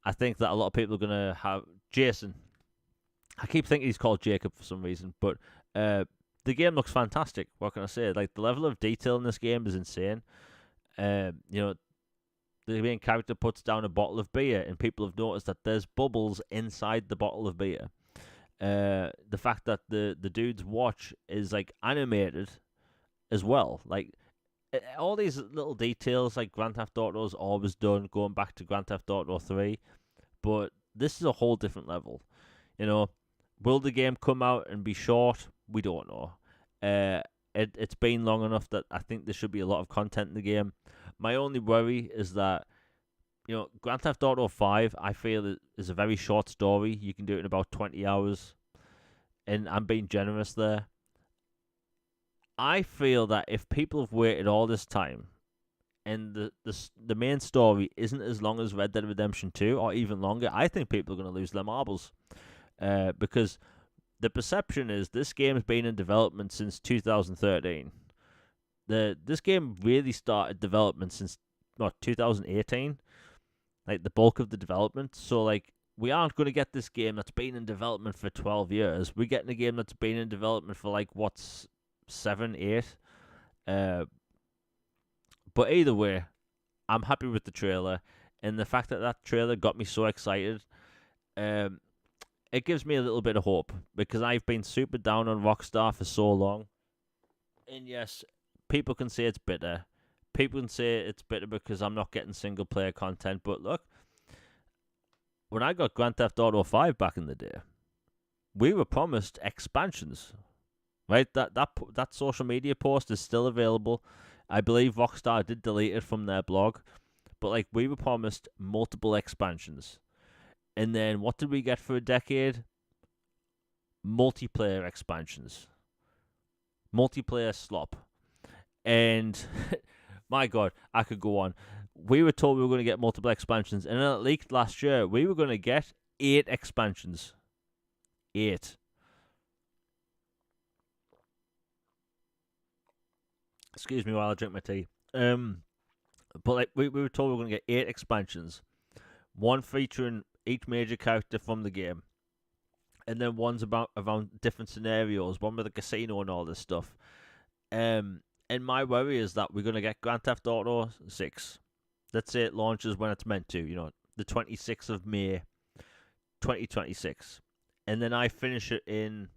I think that a lot of people are gonna have Jason. I keep thinking he's called Jacob for some reason, but the game looks fantastic. What can I say? Like, the level of detail in this game is insane. The main character puts down a bottle of beer, and people have noticed that there's bubbles inside the bottle of beer. The fact that the dude's watch is like animated as well, like all these little details, like Grand Theft Auto's always done, going back to Grand Theft Auto 3, but this is a whole different level. Will the game come out and be short? We don't know. It's been long enough that I think there should be a lot of content in the game. My only worry is that, Grand Theft Auto 5, I feel, is a very short story. You can do it in about 20 hours, and I'm being generous there. I feel that if people have waited all this time, and the main story isn't as long as Red Dead Redemption 2, or even longer, I think people are going to lose their marbles. Because the perception is this game has been in development since 2013. This game really started development since 2018, like the bulk of the development. So like, we aren't going to get this game that's been in development for 12 years. We're getting a game that's been in development for like 7, 8. But either way, I'm happy with the trailer, and the fact that trailer got me so excited. It gives me a little bit of hope, because I've been super down on Rockstar for so long. And yes, people can say it's bitter. People can say it's bitter because I'm not getting single player content. But look, when I got Grand Theft Auto 5 back in the day, we were promised expansions. Right? That social media post is still available. I believe Rockstar did delete it from their blog. But like, we were promised multiple expansions. And then what did we get for a decade? Multiplayer expansions. Multiplayer slop. And my God, I could go on. We were told we were going to get multiple expansions, and then it leaked last year. We were going to get 8 expansions. 8. Excuse me while I drink my tea. But like, we were told we were going to get 8 expansions. One featuring each major character from the game, and then one's around different scenarios, one with a casino and all this stuff. And my worry is that we're going to get Grand Theft Auto 6. Let's say it launches when it's meant to, the 26th of May, 2026. And then I finish it in,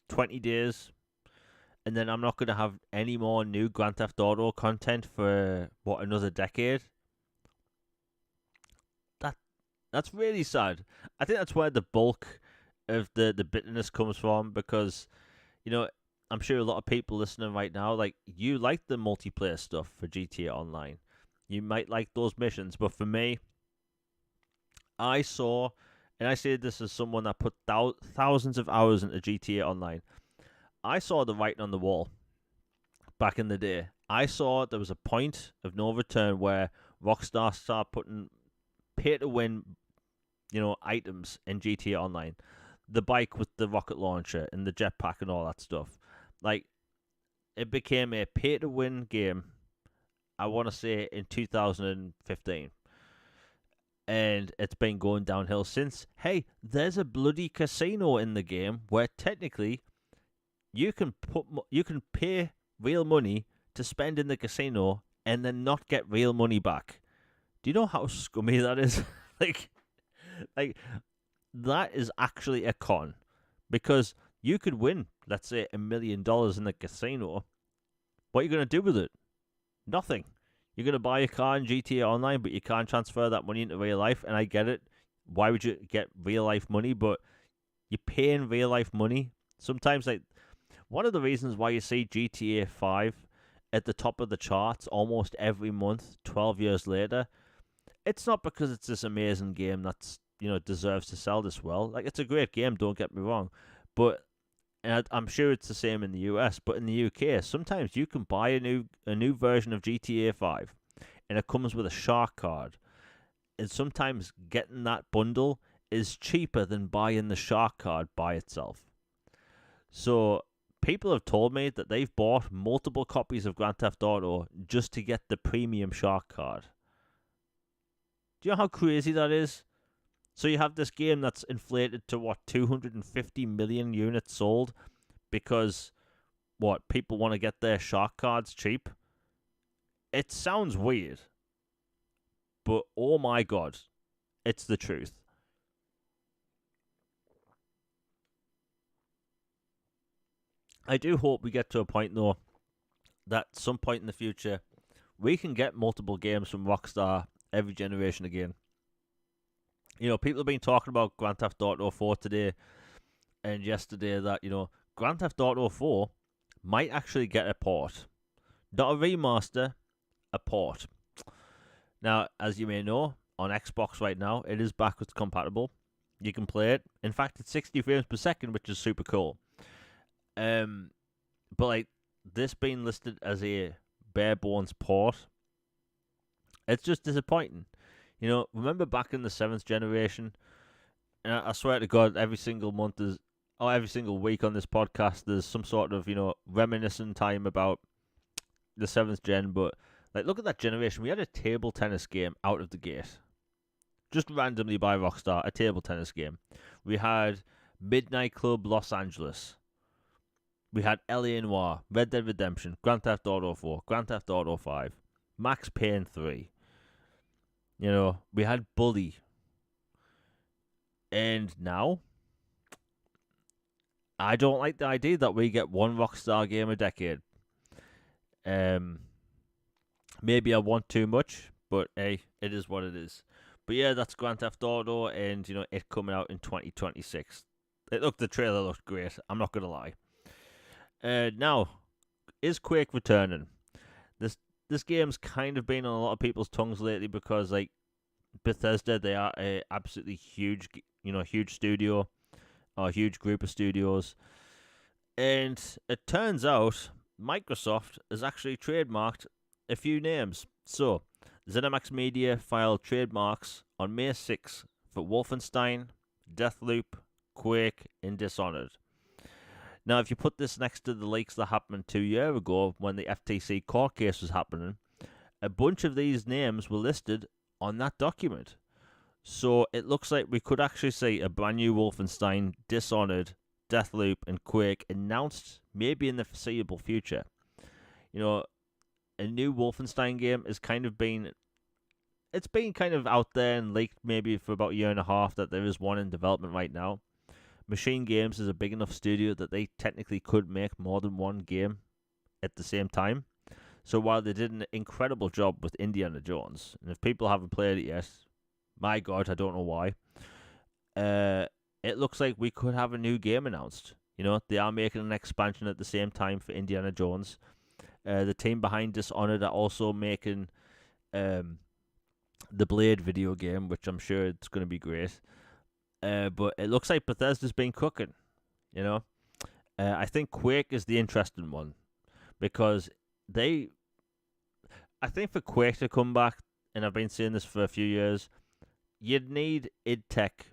20 days? And then I'm not going to have any more new Grand Theft Auto content for, another decade? That's really sad. I think that's where the bulk of the bitterness comes from, because, I'm sure a lot of people listening right now, like, you like the multiplayer stuff for GTA Online. You might like those missions, but for me, I saw, and I say this as someone that put thousands of hours into GTA Online, I saw the writing on the wall back in the day. I saw there was a point of no return where Rockstar started putting pay-to-win, items in GTA Online. The bike with the rocket launcher and the jetpack and all that stuff. Like, it became a pay-to-win game, I want to say, in 2015. And it's been going downhill since. Hey, there's a bloody casino in the game where technically you can pay real money to spend in the casino and then not get real money back. Do you know how scummy that is? like that is actually a con, because you could win, let's say, $1 million in the casino. What are you going to do with it? Nothing. You're going to buy a car in GTA Online, but you can't transfer that money into real life, and I get it. Why would you get real life money? But you're paying real life money. Sometimes, like, one of the reasons why you see GTA 5 at the top of the charts almost every month, 12 years later, it's not because it's this amazing game that's, deserves to sell this well. Like, it's a great game, don't get me wrong. But and I'm sure it's the same in the US, but in the UK, sometimes you can buy a new version of GTA 5 and it comes with a shark card. And sometimes getting that bundle is cheaper than buying the shark card by itself. So people have told me that they've bought multiple copies of Grand Theft Auto just to get the premium shark card. Do you know how crazy that is? So you have this game that's inflated to 250 million units sold because people want to get their shark cards cheap. It sounds weird, but oh my god, it's the truth. I do hope we get to a point though that some point in the future we can get multiple games from Rockstar every generation again. People have been talking about Grand Theft Auto 4 today and yesterday that, Grand Theft Auto 4 might actually get a port. Not a remaster, a port. Now, as you may know, on Xbox right now, it is backwards compatible. You can play it. In fact, it's 60 frames per second, which is super cool. But, like, this being listed as a bare bones port, it's just disappointing. Remember back in the 7th generation, and I swear to God, every single week on this podcast, there's some sort of, reminiscent time about the 7th gen, but, like, look at that generation. We had a table tennis game out of the gate. Just randomly by Rockstar, a table tennis game. We had Midnight Club Los Angeles. We had L.A. Noire, Red Dead Redemption, Grand Theft Auto 4, Grand Theft Auto 5, Max Payne 3. We had Bully. And now, I don't like the idea that we get one Rockstar game a decade. Maybe I want too much, but hey, it is what it is. But yeah, that's Grand Theft Auto, and it coming out in 2026. The trailer looked great. I'm not gonna lie. Now, is Quake returning? This game's kind of been on a lot of people's tongues lately because, like, Bethesda, they are a absolutely huge, huge studio, or a huge group of studios, and it turns out Microsoft has actually trademarked a few names. So, ZeniMax Media filed trademarks on May 6th for Wolfenstein, Deathloop, Quake, and Dishonored. Now, if you put this next to the leaks that happened 2 years ago when the FTC court case was happening, a bunch of these names were listed on that document. So it looks like we could actually see a brand new Wolfenstein, Dishonored, Deathloop, and Quake announced maybe in the foreseeable future. A new Wolfenstein game is it's been kind of out there and leaked maybe for about a year and a half that there is one in development right now. Machine Games is a big enough studio that they technically could make more than one game at the same time. So while they did an incredible job with Indiana Jones, and if people haven't played it yet, my God, I don't know why, it looks like we could have a new game announced. They are making an expansion at the same time for Indiana Jones. The team behind Dishonored are also making the Blade video game, which I'm sure it's going to be great. But it looks like Bethesda's been cooking, I think Quake is the interesting one because I think for Quake to come back, and I've been saying this for a few years, you'd need id Tech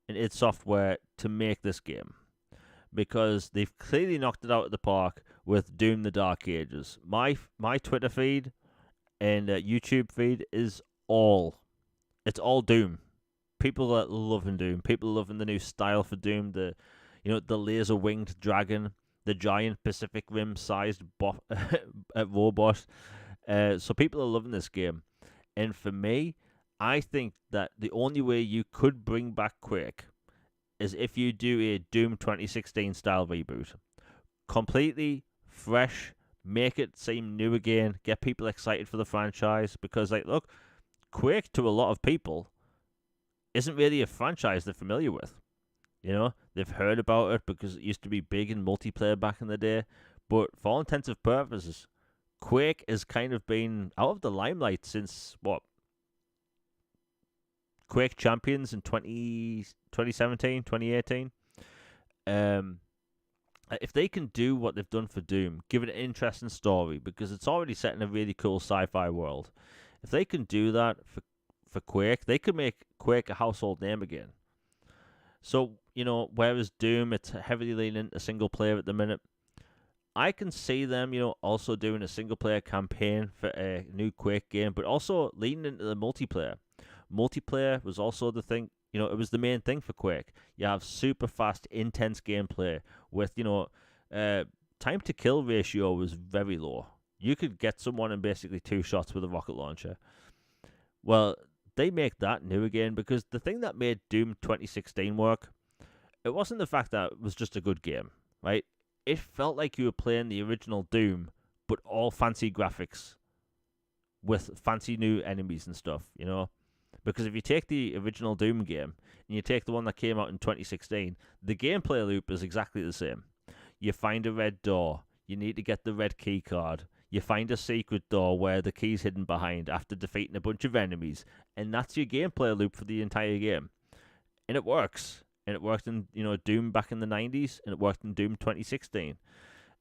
and id Software to make this game because they've clearly knocked it out of the park with Doom: The Dark Ages. My Twitter feed and YouTube feed is it's all Doom. People are loving Doom. People are loving the new style for Doom. The laser winged dragon, the giant Pacific Rim sized robot. So people are loving this game. And for me, I think that the only way you could bring back Quake is if you do a Doom 2016 style reboot. Completely fresh, make it seem new again, get people excited for the franchise. Because, like, look, Quake to a lot of people isn't really a franchise they're familiar with. You know, they've heard about it because it used to be big in multiplayer back in the day. But for all intents and purposes, Quake has kind of been out of the limelight since, what, Quake Champions in 2017, 2018. If they can do what they've done for Doom, give it an interesting story, because it's already set in a really cool sci-fi world. If they can do that for Quake, they could make Quake a household name again. So, you know, whereas Doom, it's heavily leaning into single player at the minute, I can see them, you know, also doing a single player campaign for a new Quake game, but also leaning into the multiplayer. Multiplayer was also the thing, you know, it was the main thing for Quake. You have super fast, intense gameplay with, you know, time to kill ratio was very low. You could get someone in basically 2 shots with a rocket launcher. Well, they make that new again, because the thing that made Doom 2016 work, it wasn't the fact that it was just a good game, right? It felt like you were playing the original Doom, but all fancy graphics with fancy new enemies and stuff, you know? Because if you take the original Doom game and you take the one that came out in 2016, the gameplay loop is exactly the same. You find a red door, you need to get the red key card, you find a secret door where the key's hidden behind after defeating a bunch of enemies, and that's your gameplay loop for the entire game. And it works. And it worked in, you know, Doom back in the 90s, and it worked in Doom 2016.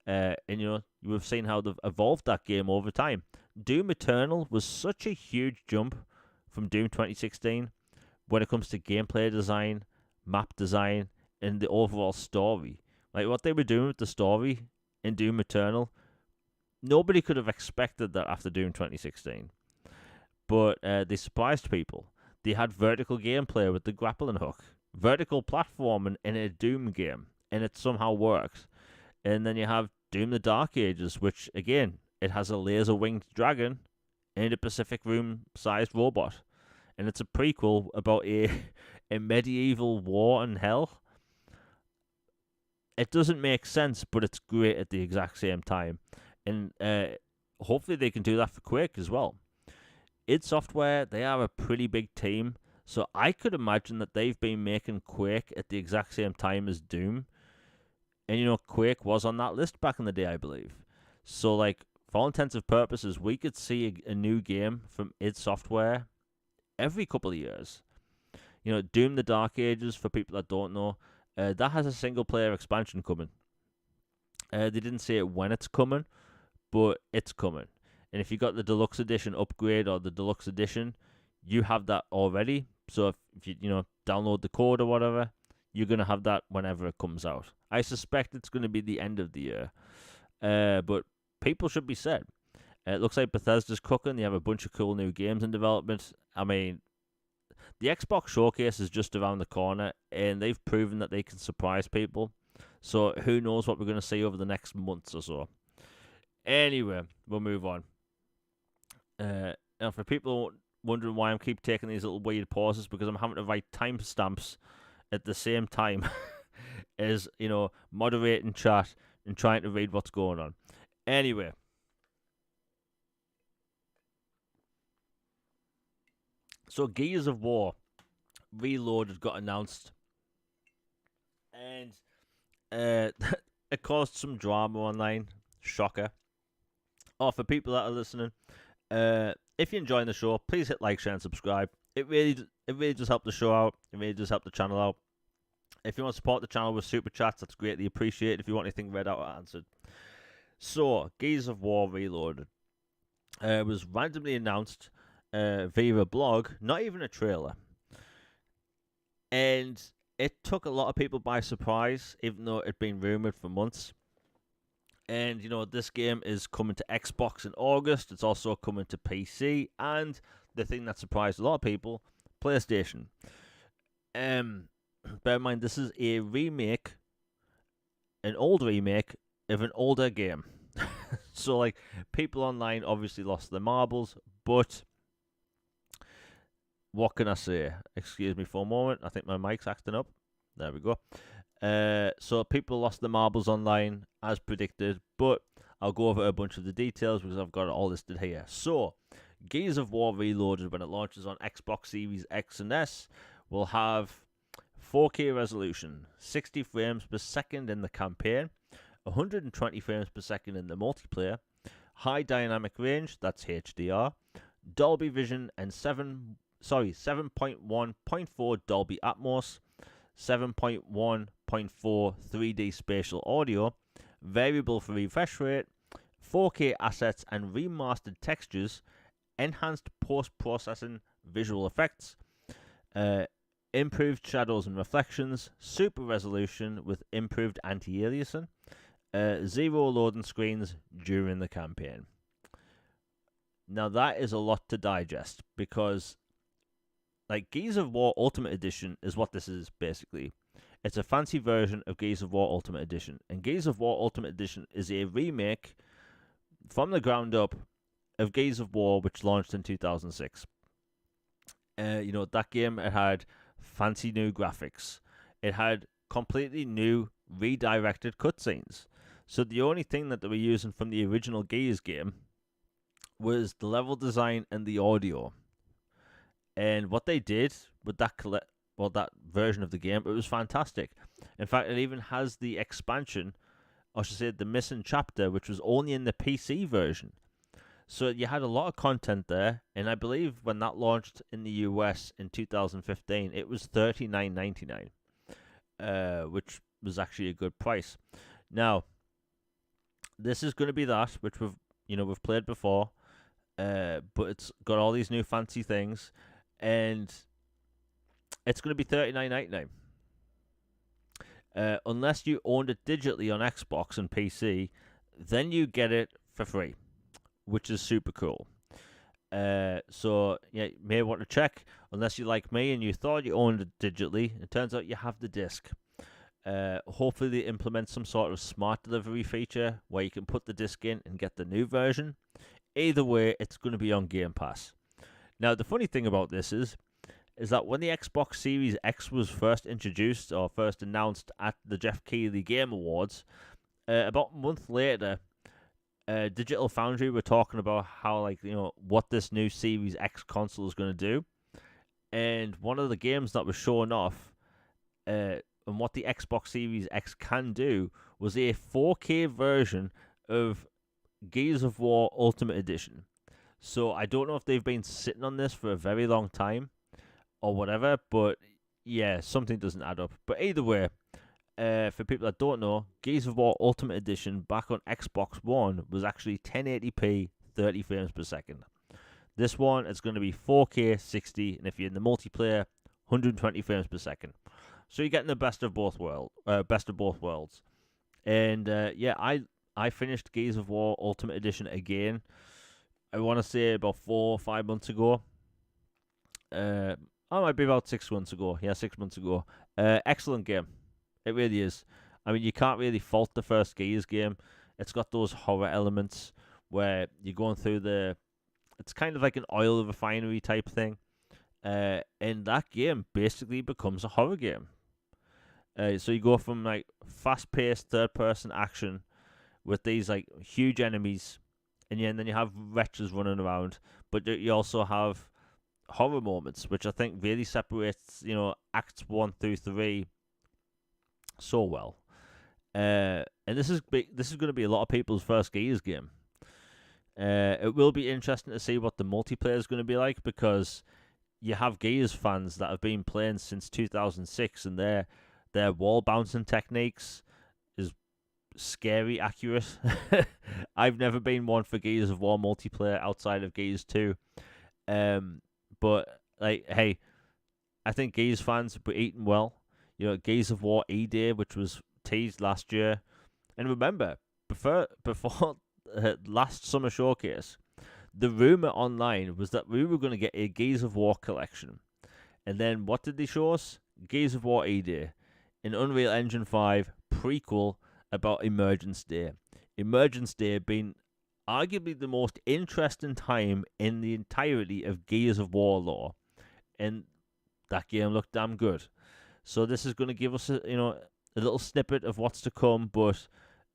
And, you know, we've seen how they've evolved that game over time. Doom Eternal was such a huge jump from Doom 2016 when it comes to gameplay design, map design, and the overall story. Like, what they were doing with the story in Doom Eternal, nobody could have expected that after Doom 2016. But they surprised people. They had vertical gameplay with the grappling hook, vertical platforming in a Doom game, and it somehow works. And then you have Doom the Dark Ages, which, again, it has a laser-winged dragon and a Pacific Rim-sized robot. And it's a prequel about a medieval war in hell. It doesn't make sense, but it's great at the exact same time. And hopefully they can do that for Quake as well. id Software, they are a pretty big team, so I could imagine that they've been making Quake at the exact same time as Doom. And, you know, Quake was on that list back in the day, I believe. So, like, for all intents and purposes, we could see a new game from id Software every couple of years. You know, Doom the Dark Ages, for people that don't know, that has a single-player expansion coming. They didn't say when it's coming, but it's coming. And if you got the Deluxe Edition upgrade or the Deluxe Edition, you have that already. So if you, you know, download the code or whatever, you're going to have that whenever it comes out. I suspect it's going to be the end of the year. But people should be set. It looks like Bethesda's cooking. They have a bunch of cool new games in development. I mean, the Xbox Showcase is just around the corner, and they've proven that they can surprise people. So who knows what we're going to see over the next months or so. Anyway, we'll move on. Now, for people wondering why I keep taking these little weird pauses, because I'm having to write timestamps at the same time as, you know, moderating chat and trying to read what's going on. Anyway. So Gears of War Reloaded got announced. And it caused some drama online. Shocker. Oh, for people that are listening, if you're enjoying the show, please hit like, share, and subscribe. It really does help the show out. It really does help the channel out. If you want to support the channel with super chats, that's greatly appreciated. If you want anything read out or answered. So, Gears of War Reloaded was randomly announced via a blog, not even a trailer. And it took a lot of people by surprise, even though it had been rumored for months. And, you know, this game is coming to Xbox in August. It's also coming to PC. And the thing that surprised a lot of people, PlayStation. Bear in mind, this is a remake, an old remake of an older game. So, like, people online obviously lost their marbles. But what can I say? Excuse me for a moment. I think my mic's acting up. There we go. So people lost their marbles online, as predicted, but I'll go over a bunch of the details because I've got it all listed here. So, Gears of War Reloaded, when it launches on Xbox Series X and S, will have 4K resolution, 60 frames per second in the campaign, 120 frames per second in the multiplayer, high dynamic range, that's HDR, Dolby Vision, and 7.1.4 Dolby Atmos, 7.1.4 3D spatial audio, variable for refresh rate, 4K assets and remastered textures, enhanced post-processing visual effects, improved shadows and reflections, super resolution with improved anti-aliasing, 0 loading screens during the campaign. Now that is a lot to digest because like Gears of War Ultimate Edition is what this is basically. It's a fancy version of Gears of War Ultimate Edition. And Gears of War Ultimate Edition is a remake from the ground up of Gears of War, which launched in 2006. That game, it had fancy new graphics. It had completely new redirected cutscenes. So the only thing that they were using from the original Gears game was the level design and the audio. And what they did with that version of the game, it was fantastic. In fact, it even has the expansion, or I should say the missing chapter, which was only in the PC version. So you had a lot of content there, and I believe when that launched in the US in 2015, it was $39.99, which was actually a good price. Now, this is going to be that, which we've played before, but it's got all these new fancy things, and it's going to be $39.99. Unless you owned it digitally on Xbox and PC, then you get it for free, which is super cool. So yeah, you may want to check. Unless you're like me and you thought you owned it digitally, it turns out you have the disc. Hopefully they implement some sort of smart delivery feature where you can put the disc in and get the new version. Either way, it's going to be on Game Pass. Now, the funny thing about this is that when the Xbox Series X was first introduced or first announced at the Jeff Keighley Game Awards, about a month later, Digital Foundry were talking about how, what this new Series X console is going to do. And one of the games that was shown off, and what the Xbox Series X can do, was a 4K version of Gears of War Ultimate Edition. So I don't know if they've been sitting on this for a very long time or whatever, but yeah, something doesn't add up. But either way, for people that don't know, Gears of War Ultimate Edition back on Xbox One was actually 1080p 30 frames per second. This one is going to be 4K 60, and if you're in the multiplayer, 120 frames per second. So you're getting the best of both worlds. And I finished Gears of War Ultimate Edition again. I want to say about 4 or 5 months ago. I might be about 6 months ago. Yeah, 6 months ago. Excellent game. It really is. I mean, you can't really fault the first Gears game. It's got those horror elements where you're going through it's kind of like an oil refinery type thing. And that game basically becomes a horror game. So you go from fast-paced third-person action with these huge enemies, and then you have wretches running around, but you also have horror moments, which I think really separates acts 1 through 3 so well. And this is going to be a lot of people's first Gears game. It will be interesting to see what the multiplayer is going to be like, because you have Gears fans that have been playing since 2006, and their wall bouncing techniques is scary accurate. I've never been one for Gears of War multiplayer outside of Gears 2. But hey, I think Gears fans were eating well. Gears of War E-Day, which was teased last year. And remember, before last summer showcase, the rumor online was that we were going to get a Gears of War collection. And then what did they show us? Gears of War E-Day, an Unreal Engine 5 prequel about Emergence Day. Emergence Day being arguably the most interesting time in the entirety of Gears of War lore. And that game looked damn good. So this is going to give us a little snippet of what's to come, but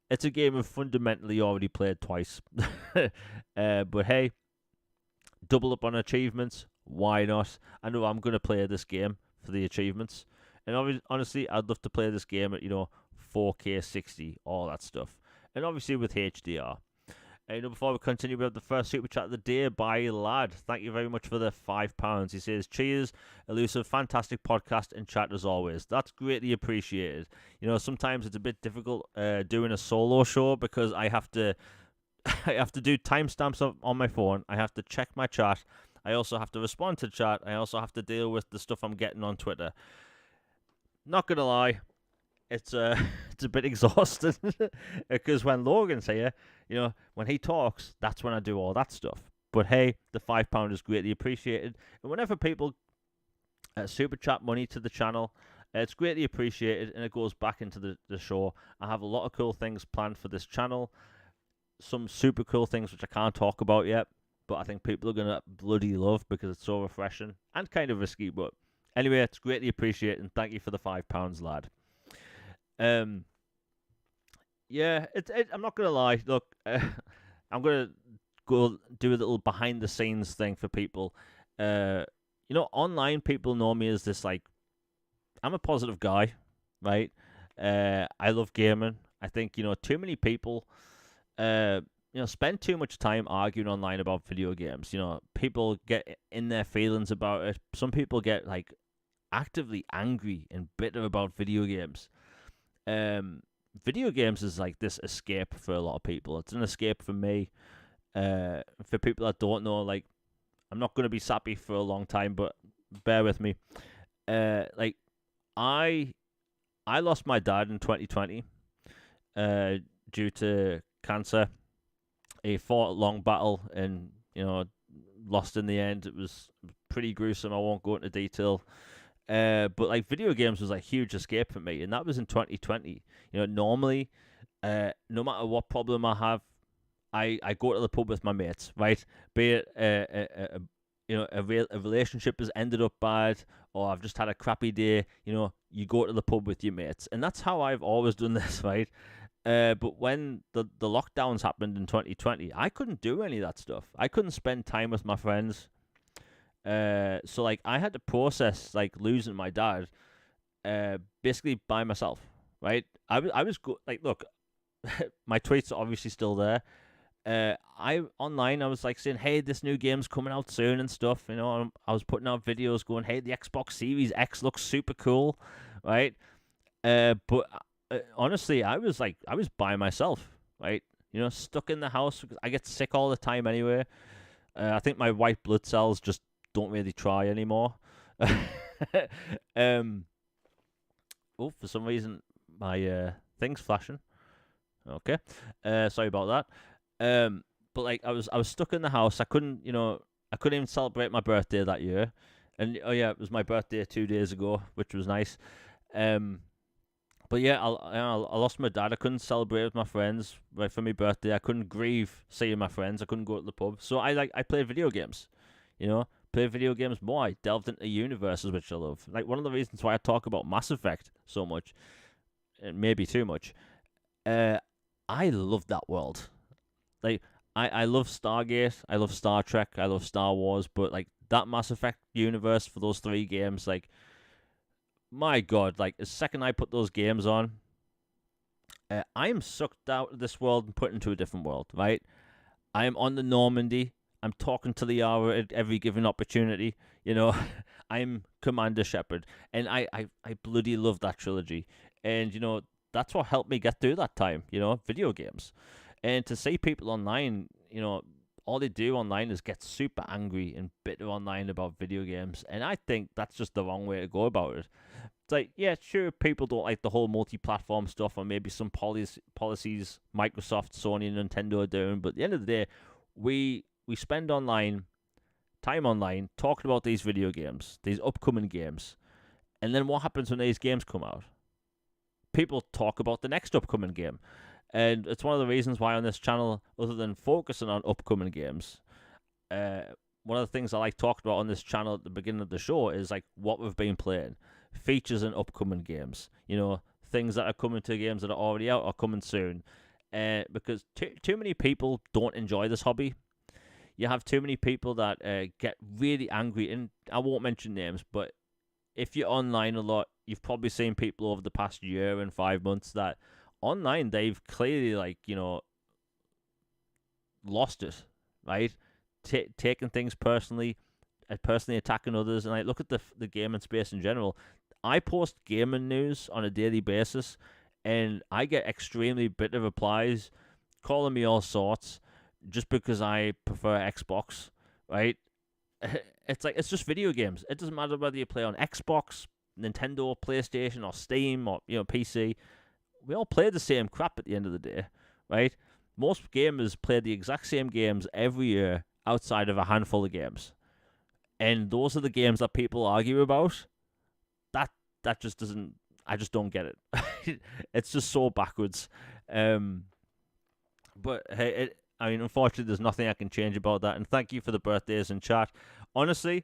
it's a game I've fundamentally already played twice. But hey, double up on achievements. Why not? I know I'm going to play this game for the achievements. And honestly, I'd love to play this game at, 4K 60, all that stuff. And obviously with HDR. Before we continue, we have the first super chat of the day by Lad. Thank you very much for the £5. He says, cheers, elusive, fantastic podcast and chat as always. That's greatly appreciated. Sometimes it's a bit difficult doing a solo show because I have to do timestamps on my phone. I have to check my chat. I also have to respond to chat. I also have to deal with the stuff I'm getting on Twitter. Not gonna lie, it's a bit exhausting because when Logan's here, when he talks, that's when I do all that stuff. But hey, the £5 is greatly appreciated, and whenever people super chat money to the channel, it's greatly appreciated, and it goes back into the show. I have a lot of cool things planned for this channel, some super cool things which I can't talk about yet, but I think people are gonna bloody love because it's so refreshing and kind of risky. But anyway, it's greatly appreciated, and thank you for the £5, lad. Yeah, I'm not gonna lie. Look, I'm gonna go do a little behind the scenes thing for people. Online people know me as this, like, I'm a positive guy, right? I love gaming. I think too many people, spend too much time arguing online about video games. People get in their feelings about it. Some people get like actively angry and bitter about video games. Video games is like this escape for a lot of people. It's an escape for me. For people that don't know, like, I'm not going to be sappy for a long time, but bear with me. Like, I lost my dad in 2020 due to cancer. He fought a long battle and, lost in the end. It was pretty gruesome. I won't go into detail. But like video games was a huge escape for me, and that was in 2020. Normally, no matter what problem I have, I go to the pub with my mates, right? Be it a relationship has ended up bad, or I've just had a crappy day. You go to the pub with your mates, and that's how I've always done this, right? But when the lockdowns happened in 2020, I couldn't do any of that stuff. I couldn't spend time with my friends. So like I had to process like losing my dad, basically by myself, right? I was like, look, my tweets are obviously still there. I was like saying, hey, this new game's coming out soon and stuff. I was putting out videos going, hey, the Xbox Series X looks super cool, right? But honestly, I was by myself, right? Stuck in the house because I get sick all the time anyway. I think my white blood cells just don't really try anymore. For some reason my thing's flashing. Okay. Sorry about that. But like I was stuck in the house. I couldn't even celebrate my birthday that year. And oh yeah, it was my birthday 2 days ago, which was nice. But yeah, I lost my dad. I couldn't celebrate with my friends right for my birthday. I couldn't grieve seeing my friends. I couldn't go to the pub. So I played video games. Played video games more. I delved into universes, which I love. Like, one of the reasons why I talk about Mass Effect so much, and maybe too much, I love that world. Like, I love Stargate, I love Star Trek, I love Star Wars, but, like, that Mass Effect universe for those 3 games, like, my God, like, the second I put those games on, I am sucked out of this world and put into a different world, right? I am on the Normandy. I'm talking to Liara at every given opportunity. I'm Commander Shepard, and I bloody love that trilogy. And that's what helped me get through that time. Video games, and to see people online, all they do online is get super angry and bitter online about video games, and I think that's just the wrong way to go about it. It's like, yeah, sure, people don't like the whole multi-platform stuff, or maybe some policies Microsoft, Sony, and Nintendo are doing, but at the end of the day, we spend time online, talking about these video games, these upcoming games. And then what happens when these games come out? People talk about the next upcoming game. And it's one of the reasons why on this channel, other than focusing on upcoming games, one of the things I like talking about on this channel at the beginning of the show is like what we've been playing. Features in upcoming games. Things that are coming to games that are already out or coming soon. because too many people don't enjoy this hobby. You have too many people that get really angry, and I won't mention names, but if you're online a lot, you've probably seen people over the past year and 5 months that online they've clearly lost it, right? Taking things personally, personally attacking others, and I look at the gaming space in general. I post gaming news on a daily basis, and I get extremely bitter replies, calling me all sorts, just because I prefer Xbox, right? It's just video games. It doesn't matter whether you play on Xbox, Nintendo, PlayStation, or Steam, or PC. We all play the same crap at the end of the day, right? Most gamers play the exact same games every year outside of a handful of games. And those are the games that people argue about. That just doesn't... I just don't get it. It's just so backwards. But hey, unfortunately, there's nothing I can change about that. And thank you for the birthdays in chat. Honestly,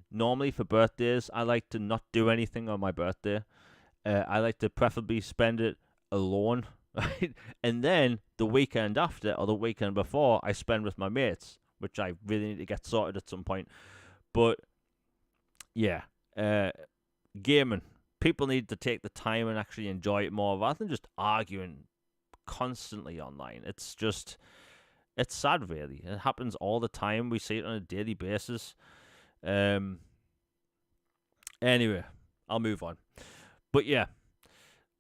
normally for birthdays, I like to not do anything on my birthday. I like to preferably spend it alone, right? And then the weekend after or the weekend before, I spend with my mates, which I really need to get sorted at some point. But yeah, gaming. People need to take the time and actually enjoy it more rather than just arguing constantly online. It's sad, really. It happens all the time. We see it on a daily basis. Anyway, I'll move on. But yeah,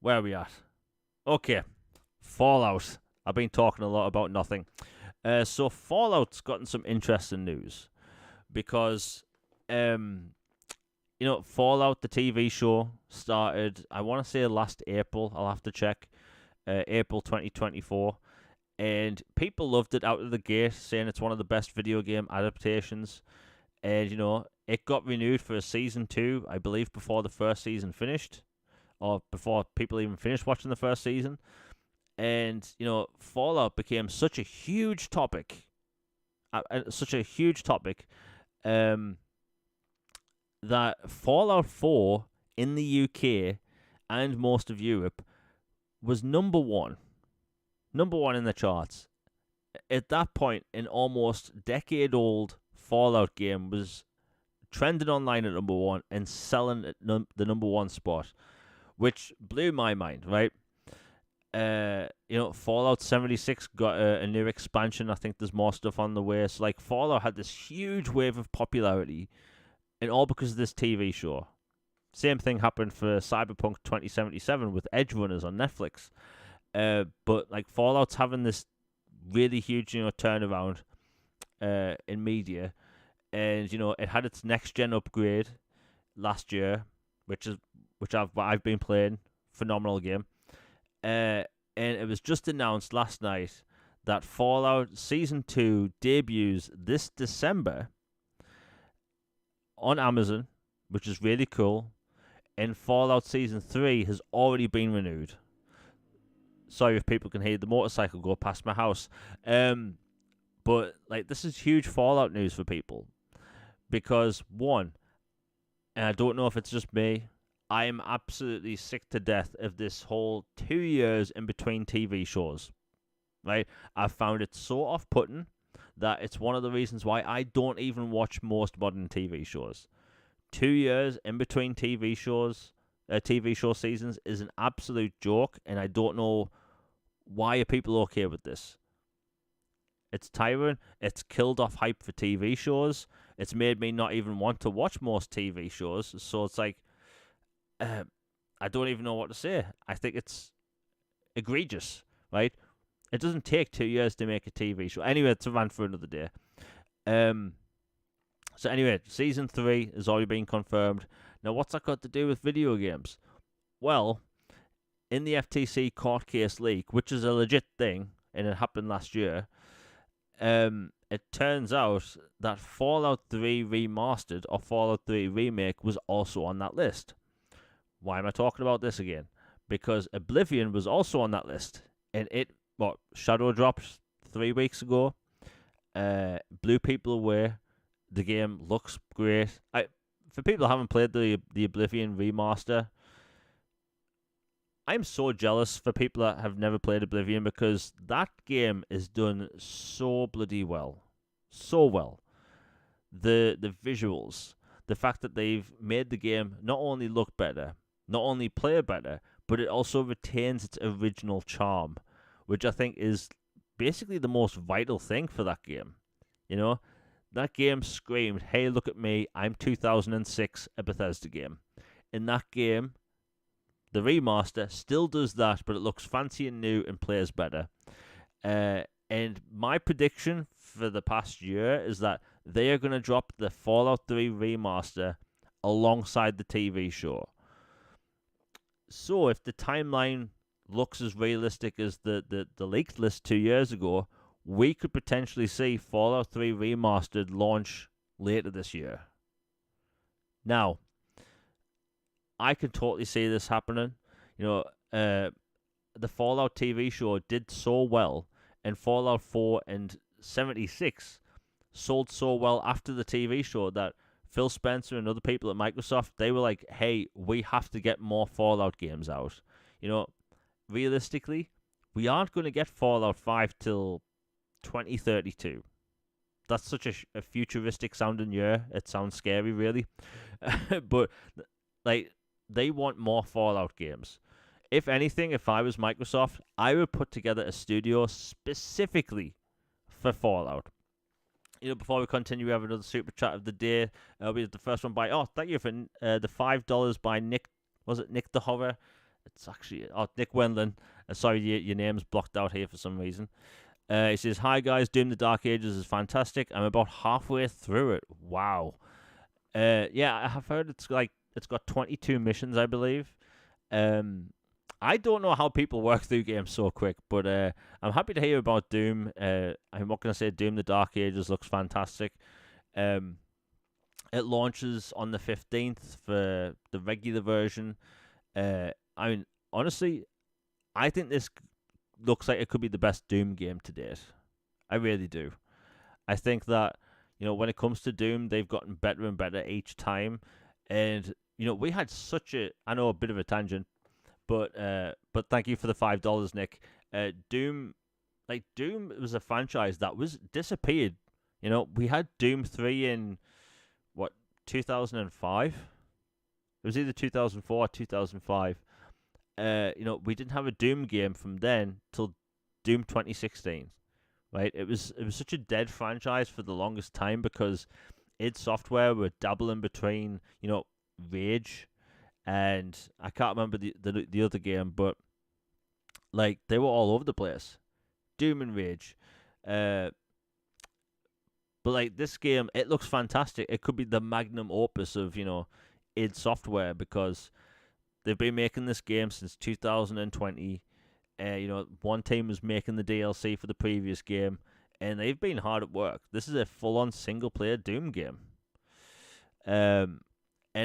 where are we at? Okay, Fallout. I've been talking a lot about nothing. So Fallout's gotten some interesting news because, Fallout, the TV show, started, I want to say last April. I'll have to check. April 2024. And people loved it out of the gate, saying it's one of the best video game adaptations. And, it got renewed for a season 2, I believe, before the first season finished. Or before people even finished watching the first season. And, Fallout became such a huge topic. That Fallout 4 in the UK and most of Europe was number one in the charts. At that point, an almost decade-old Fallout game was trending online at number one and selling at the number one spot, which blew my mind, right? Fallout 76 got a new expansion. I think there's more stuff on the way. So, Fallout had this huge wave of popularity, and all because of this TV show. Same thing happened for Cyberpunk 2077 with Edge Runners on Netflix. But Fallout's having this really huge, turnaround in media, and it had its next gen upgrade last year, which I've been playing. Phenomenal game. And it was just announced last night that Fallout Season 2 debuts this December on Amazon, which is really cool. And Fallout Season 3 has already been renewed. Sorry if people can hear the motorcycle go past my house. But this is huge Fallout news for people. Because one, and I don't know if it's just me, I am absolutely sick to death of this whole 2 years in between TV shows. Right? I've found it so off-putting that it's one of the reasons why I don't even watch most modern TV shows. 2 years in between TV show seasons is an absolute joke, and I don't know why are people okay with this. It's tiring. It's killed off hype for TV shows. It's made me not even want to watch most TV shows. So it's I don't even know what to say. I think it's egregious, right? It doesn't take 2 years to make a TV show. Anyway, it's a rant for another day. So anyway, Season 3 has already been confirmed. Now, what's that got to do with video games? Well, in the FTC court case leak, which is a legit thing, and it happened last year, it turns out that Fallout 3 Remastered or Fallout 3 Remake was also on that list. Why am I talking about this again? Because Oblivion was also on that list, and Shadow dropped 3 weeks ago, blew people away. The game looks great. For people who haven't played the Oblivion remaster, I'm so jealous for people that have never played Oblivion because that game is done so bloody well. So well. The visuals, the fact that they've made the game not only look better, not only play better, but it also retains its original charm, which I think is basically the most vital thing for that game. You know, that game screamed, "Hey, look at me! I'm 2006, a Bethesda game." In that game, the remaster still does that, but it looks fancy and new and plays better. And my prediction for the past year is that they are going to drop the Fallout 3 remaster alongside the TV show. So if the timeline looks as realistic as the leaked list 2 years ago, we could potentially see Fallout 3 remastered launch later this year. Now, I can totally see this happening. You know, the Fallout TV show did so well, and Fallout 4 and 76 sold so well after the TV show that Phil Spencer and other people at Microsoft, they were like, "Hey, we have to get more Fallout games out." You know, realistically, we aren't going to get Fallout 5 till 2032. That's such a futuristic sounding year. It sounds scary, really. But, like, they want more Fallout games. If anything, if I was Microsoft, I would put together a studio specifically for Fallout. You know, before we continue, we have another super chat of the day. We have the first one by, thank you for the $5 by Nick. Was it Nick the Horror? It's actually, Nick Wendland. Sorry, your name's blocked out here for some reason. He says, "Hi guys, Doom the Dark Ages is fantastic. I'm about halfway through it. Wow." Yeah, I have heard it's got 22 missions, I believe. I don't know how people work through games so quick, but I'm happy to hear about Doom. I'm not going to say Doom the Dark Ages looks fantastic. It launches on the 15th for the regular version. I mean, honestly, I think this looks like it could be the best Doom game to date. I really do. I think that, you know, when it comes to Doom, they've gotten better and better each time. And, you know, we had I know a bit of a tangent, but thank you for the $5, Nick. Doom was a franchise that was disappeared. You know, we had Doom 3 in 2005. It was either 2004 or 2005. You know, we didn't have a Doom game from then till Doom 2016. Right? It was such a dead franchise for the longest time because id Software were dabbling between, you know, Rage and I can't remember the other game, but like they were all over the place. Doom and Rage. But like this game, it looks fantastic. It could be the magnum opus of, you know, id Software because they've been making this game since 2020. You know, one team was making the DLC for the previous game, and they've been hard at work. This is a full-on single-player Doom game. And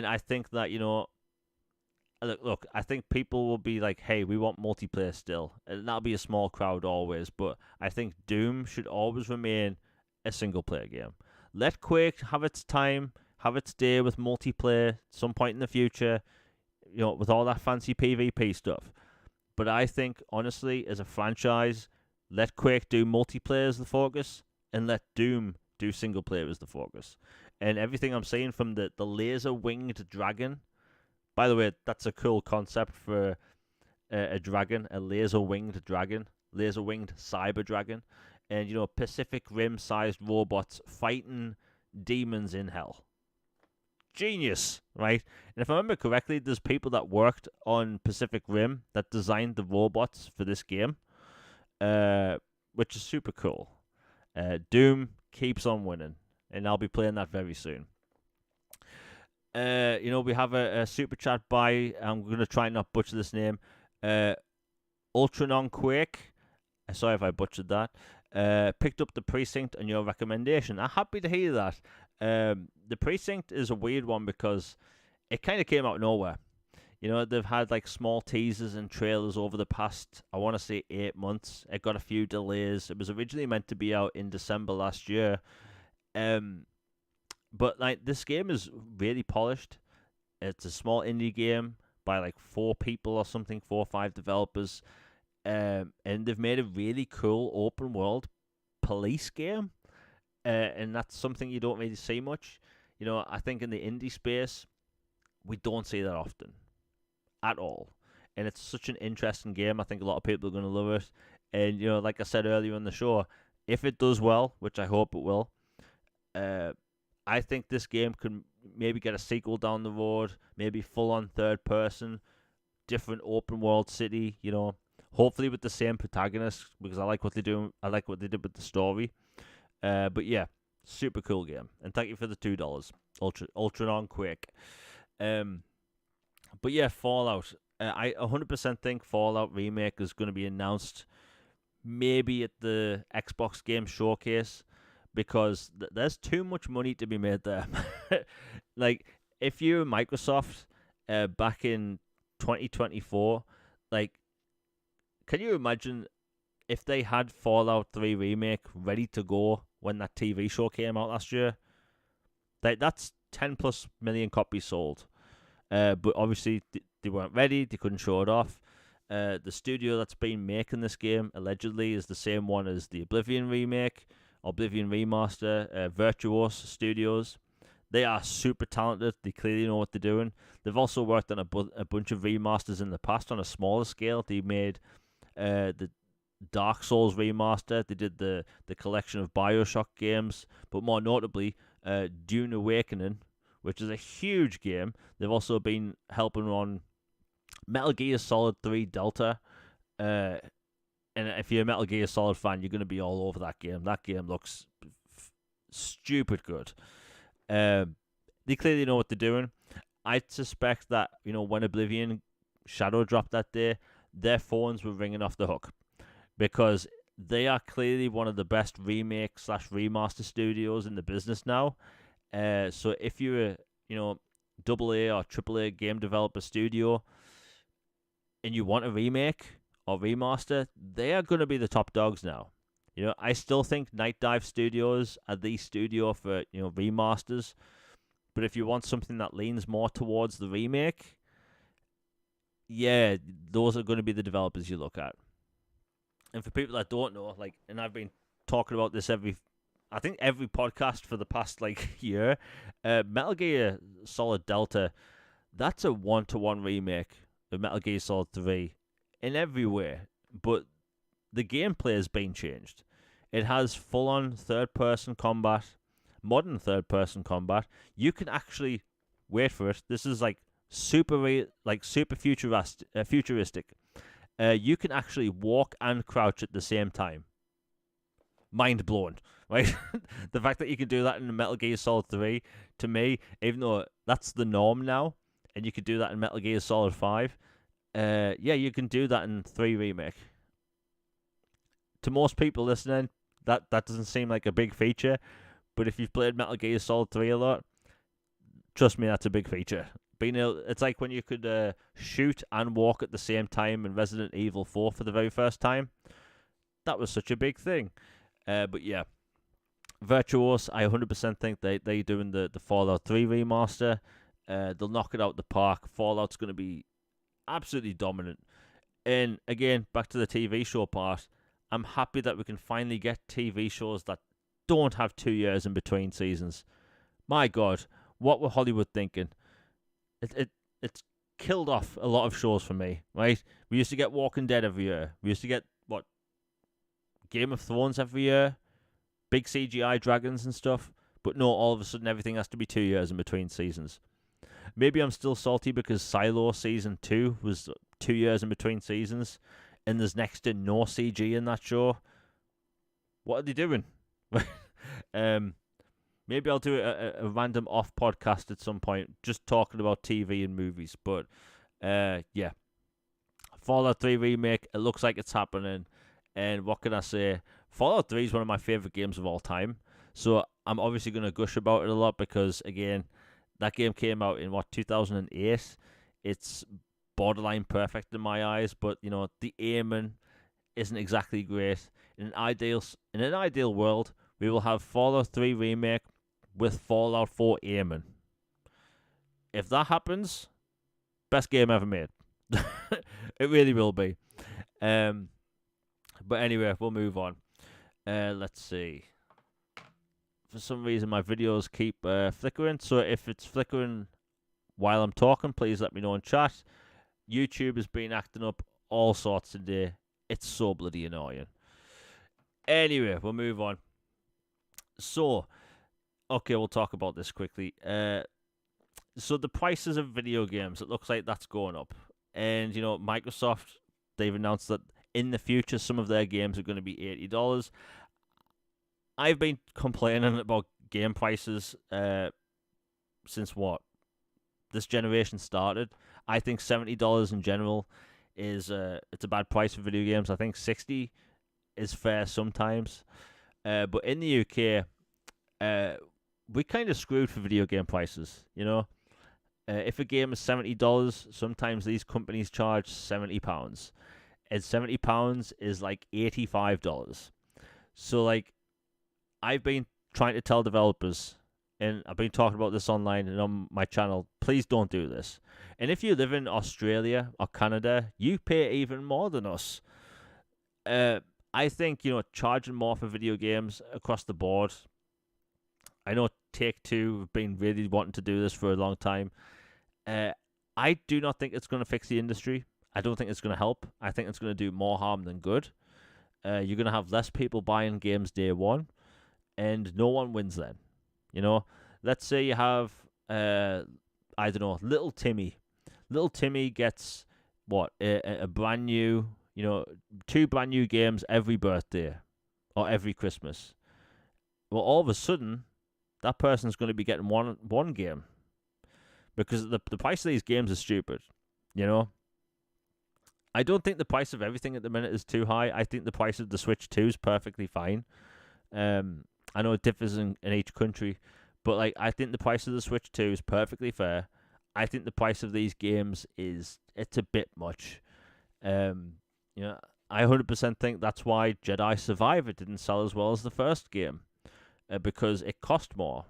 I think that, you know, look, I think people will be like, "Hey, we want multiplayer still," and that'll be a small crowd always. But I think Doom should always remain a single-player game. Let Quake have its time, have its day with multiplayer some point in the future. You know, with all that fancy PvP stuff. But I think, honestly, as a franchise, let Quake do multiplayer as the focus, and let Doom do single player as the focus. And everything I'm seeing from the laser-winged dragon. By the way, that's a cool concept for a dragon, a laser-winged dragon, laser-winged cyber dragon. And, you know, Pacific Rim-sized robots fighting demons in hell. Genius, right? And if I remember correctly, there's people that worked on Pacific Rim that designed the robots for this game, which is super cool. Doom keeps on winning, and I'll be playing that very soon. You know, we have a super chat by, I'm going to try and not butcher this name, Ultranon Quake. Sorry if I butchered that. Picked up the Precinct on your recommendation. I'm happy to hear that. The Precinct is a weird one because it kind of came out of nowhere. You know, they've had like small teasers and trailers over the past, I want to say 8 months. It got a few delays. It was originally meant to be out in December last year. But like this game is really polished. It's a small indie game, by like 4 people or something, 4 or 5 developers, and they've made a really cool open world police game, and that's something you don't really see much. I think in the indie space, we don't see that often at all, and it's such an interesting game. I think a lot of people are going to love it, and like I said earlier in the show, if it does well, which I hope it will, I think this game can maybe get a sequel down the road, maybe full on third person, different open world city, hopefully with the same protagonist, because I like what they do. I like what they did with the story. But yeah, super cool game, and thank you for the $2, Ultra non Quake. But yeah, Fallout. I 100% think Fallout Remake is going to be announced maybe at the Xbox Game Showcase, because there's too much money to be made there. Like, if you're Microsoft back in 2024, like, can you imagine if they had Fallout 3 Remake ready to go when that TV show came out last year? That's 10 plus million copies sold. But obviously, they weren't ready. They couldn't show it off. The studio that's been making this game, allegedly, is the same one as the Oblivion remake, Oblivion remaster, Virtuos Studios. They are super talented. They clearly know what they're doing. They've also worked on a bunch of remasters in the past on a smaller scale. They made the Dark Souls remaster. They did the collection of Bioshock games, but more notably, Dune Awakening, which is a huge game. They've also been helping on Metal Gear Solid 3 Delta. And if you're a Metal Gear Solid fan, you're going to be all over that game. That game looks stupid good. They clearly know what they're doing. I suspect that, when Oblivion Shadow dropped that day, their phones were ringing off the hook, because they are clearly one of the best remake / remaster studios in the business now. So if you're a, AA or AAA game developer studio and you want a remake or remaster, they are going to be the top dogs now. I still think Night Dive Studios are the studio for, remasters. But if you want something that leans more towards the remake, yeah, those are going to be the developers you look at. And for people that don't know, and I've been talking about this every podcast for the past year, Metal Gear Solid Delta, that's a 1-to-1 remake of Metal Gear Solid 3 in every way, but the gameplay has been changed. It has full-on third-person combat, modern third-person combat. You can actually, wait for it, this is super futuristic. You can actually walk and crouch at the same time. Mind blown, right? The fact that you can do that in Metal Gear Solid 3, to me, even though that's the norm now, and you could do that in Metal Gear Solid 5, yeah, you can do that in 3 Remake. To most people listening, that doesn't seem like a big feature, but if you've played Metal Gear Solid 3 a lot, trust me, that's a big feature. It's like when you could shoot and walk at the same time in Resident Evil 4 for the very first time. That was such a big thing. But yeah, Virtuos, I 100% think they're doing the Fallout 3 remaster. They'll knock it out the park. Fallout's going to be absolutely dominant. And again, back to the TV show part, I'm happy that we can finally get TV shows that don't have 2 years in between seasons. My God, what were Hollywood thinking? It's killed off a lot of shows for me, right? We used to get Walking Dead every year. We used to get, Game of Thrones every year, big CGI dragons and stuff, but no, all of a sudden everything has to be 2 years in between seasons. Maybe I'm still salty because Silo Season 2 was 2 years in between seasons, and there's next to no CG in that show. What are they doing? Maybe I'll do a random off podcast at some point, just talking about TV and movies, but yeah. Fallout 3 Remake, it looks like it's happening. And what can I say? Fallout 3 is one of my favorite games of all time. So I'm obviously going to gush about it a lot because, again, that game came out in, 2008? It's borderline perfect in my eyes, but, the aiming isn't exactly great. In an ideal world, we will have Fallout 3 Remake with Fallout 4 aiming. If that happens, best game ever made. It really will be. But anyway, we'll move on. Let's see. For some reason, my videos keep flickering. So if it's flickering while I'm talking, please let me know in chat. YouTube has been acting up all sorts today. It's so bloody annoying. Anyway, we'll move on. So, okay, we'll talk about this quickly. So the prices of video games, it looks like that's going up. And, Microsoft, they've announced that in the future, some of their games are going to be $80. I've been complaining about game prices since this generation started. I think $70 in general is it's a bad price for video games. I think $60 is fair sometimes. But in the UK, we kind of screwed for video game prices, if a game is $70, sometimes these companies charge £70. And £70 is like $85. So, like, I've been trying to tell developers, and I've been talking about this online and on my channel, please don't do this. And if you live in Australia or Canada, you pay even more than us. I think, charging more for video games across the board. I know Take-Two have been really wanting to do this for a long time. I do not think it's going to fix the industry. I don't think it's going to help. I think it's going to do more harm than good. You're going to have less people buying games day one, and no one wins then. Let's say you have, I don't know, Little Timmy. Little Timmy gets, a brand new, 2 brand new games every birthday or every Christmas. Well, all of a sudden, that person's going to be getting one game because the price of these games is stupid, I don't think the price of everything at the minute is too high. I think the price of the Switch 2 is perfectly fine. I know it differs in each country, but I think the price of the Switch 2 is perfectly fair. I think the price of these games it's a bit much. I 100% think that's why Jedi Survivor didn't sell as well as the first game, because it cost more.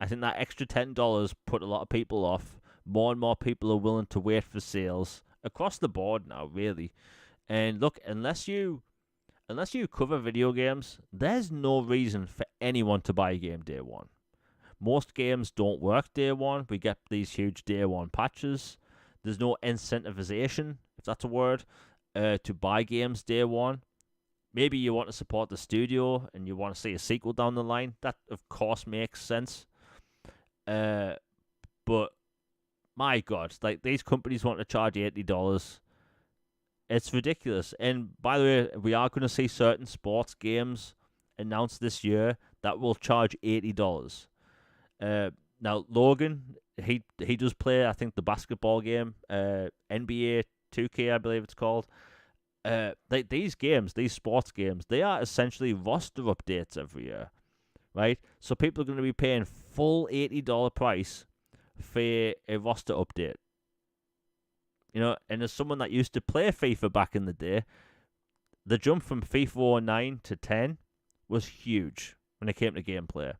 I think that extra $10 put a lot of people off. More and more people are willing to wait for sales across the board now, really. And look, unless you cover video games, there's no reason for anyone to buy a game day one. Most games don't work day one. We get these huge day one patches. There's no incentivization, if that's a word, to buy games day one. Maybe you want to support the studio and you want to see a sequel down the line. That, of course, makes sense. But my God, these companies want to charge $80. It's ridiculous. And by the way, we are going to see certain sports games announced this year that will charge $80. Now, Logan, he does play, I think, the basketball game, NBA 2K, I believe it's called. These games, these sports games, they are essentially roster updates every year, right? So people are going to be paying full $80 price for a roster update. And as someone that used to play FIFA back in the day, the jump from FIFA 09 to 10 was huge when it came to gameplay.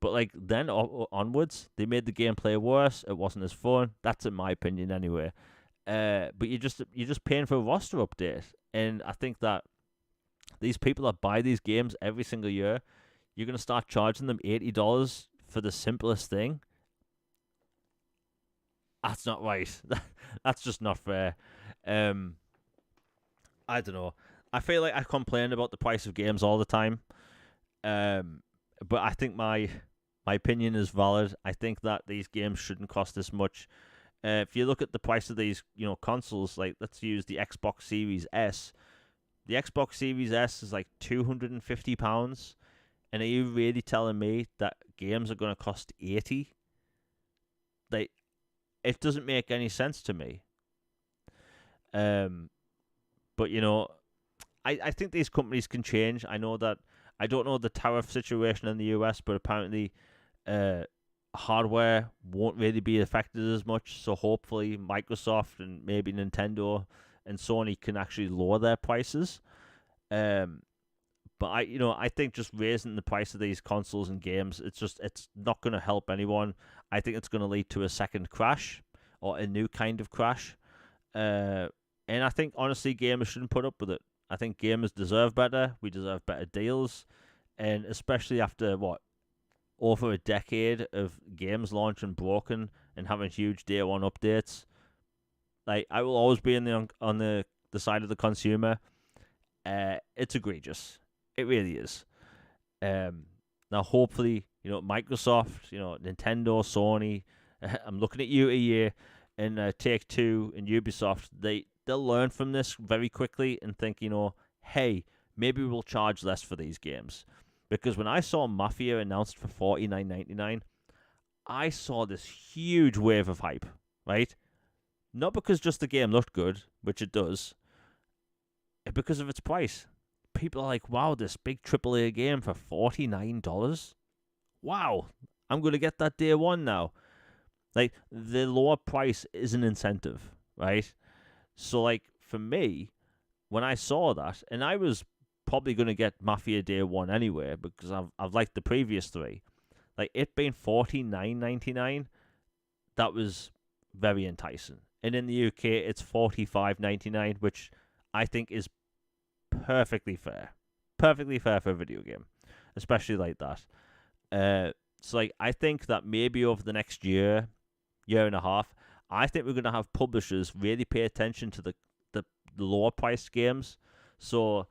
But then onwards, they made the gameplay worse. It wasn't as fun. That's in my opinion, anyway. But you're just paying for a roster update, and I think that these people that buy these games every single year, you're gonna start charging them $80 for the simplest thing. That's not right. That's just not fair. I don't know. I feel like I complain about the price of games all the time. But I think my opinion is valid. I think that these games shouldn't cost this much. If you look at the price of these, consoles, let's use the Xbox Series S. The Xbox Series S is £250. And are you really telling me that games are going to cost $80? It doesn't make any sense to me. But I think these companies can change. I don't know the tariff situation in the US, but apparently hardware won't really be affected as much. So hopefully Microsoft and maybe Nintendo and Sony can actually lower their prices. But I think just raising the price of these consoles and games, it's not going to help anyone. I think it's going to lead to a second crash or a new kind of crash. And I think, honestly, gamers shouldn't put up with it. I think gamers deserve better. We deserve better deals. And especially after, over a decade of games launching broken and having huge day one updates. Like, I will always be on the side of the consumer. It's egregious. It really is. Now, hopefully, Microsoft, Nintendo, Sony, I'm looking at you a year, and Take-Two and Ubisoft, they'll learn from this very quickly and think, hey, maybe we'll charge less for these games. Because when I saw Mafia announced for $49.99, I saw this huge wave of hype, right? Not because just the game looked good, which it does, because of its price. People are like, wow, this big AAA game for $49? Wow, I'm going to get that day one now. Like, the lower price is an incentive, right? So, like, for me, when I saw that, and I was probably going to get Mafia day one anyway, because I've liked the previous three. Like, it being $49.99, that was very enticing. And in the UK, it's $45.99, which I think is perfectly fair. Perfectly fair for a video game, especially like that. So, like, I think that maybe over the next year and a half, I think we're going to have publishers really pay attention to the lower priced games. So,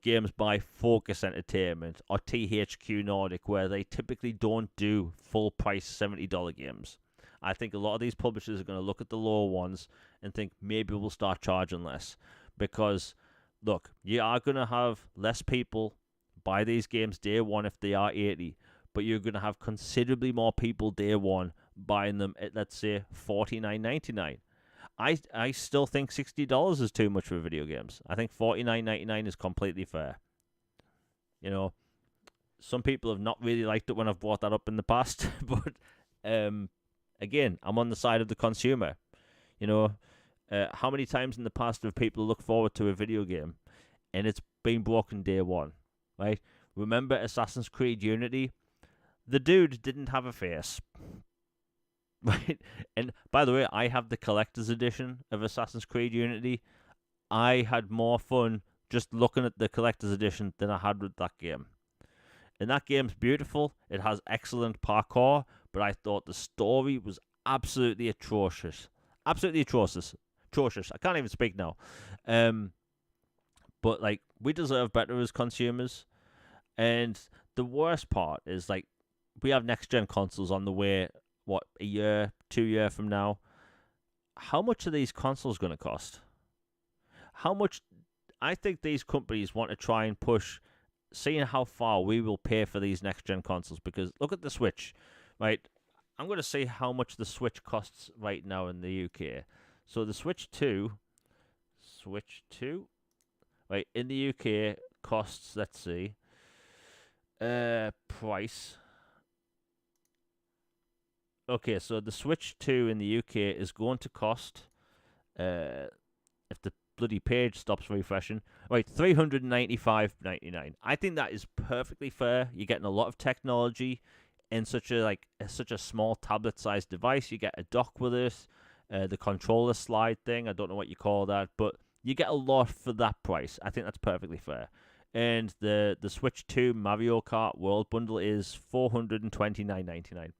games by Focus Entertainment or THQ Nordic, where they typically don't do full price $70 games. I think a lot of these publishers are going to look at the lower ones and think maybe we'll start charging less. Because, look, you are going to have less people buy these games day one if they are 80, but you're going to have considerably more people day one buying them at, let's say, $49.99. I still think $60 is too much for video games. I think $49.99 is completely fair. Some people have not really liked it when I've brought that up in the past, but again, I'm on the side of the consumer. How many times in the past have people looked forward to a video game and it's been broken day one, right? Remember Assassin's Creed Unity? The dude didn't have a face. Right? And by the way, I have the collector's edition of Assassin's Creed Unity. I had more fun just looking at the collector's edition than I had with that game. And that game's beautiful. It has excellent parkour, but I thought the story was absolutely atrocious. Absolutely atrocious. Atrocious. I can't even speak now. But, like, we deserve better as consumers. And the worst part is, like, we have next-gen consoles on the way, a year, 2 years from now. How much are these consoles going to cost? How much? I think these companies want to try and push, seeing how far we will pay for these next-gen consoles. Because look at the Switch, right? I'm going to see how much the Switch costs right now in the UK. So the Switch 2, right, in the UK costs, let's see, price. Okay, so the Switch 2 in the UK is going to cost, if the bloody page stops refreshing, right, $395.99. I think that is perfectly fair. You're getting a lot of technology in such a small tablet-sized device. You get a dock with it, the controller slide thing. I don't know what you call that, but you get a lot for that price. I think that's perfectly fair. And the Switch 2 Mario Kart World Bundle is $429.99.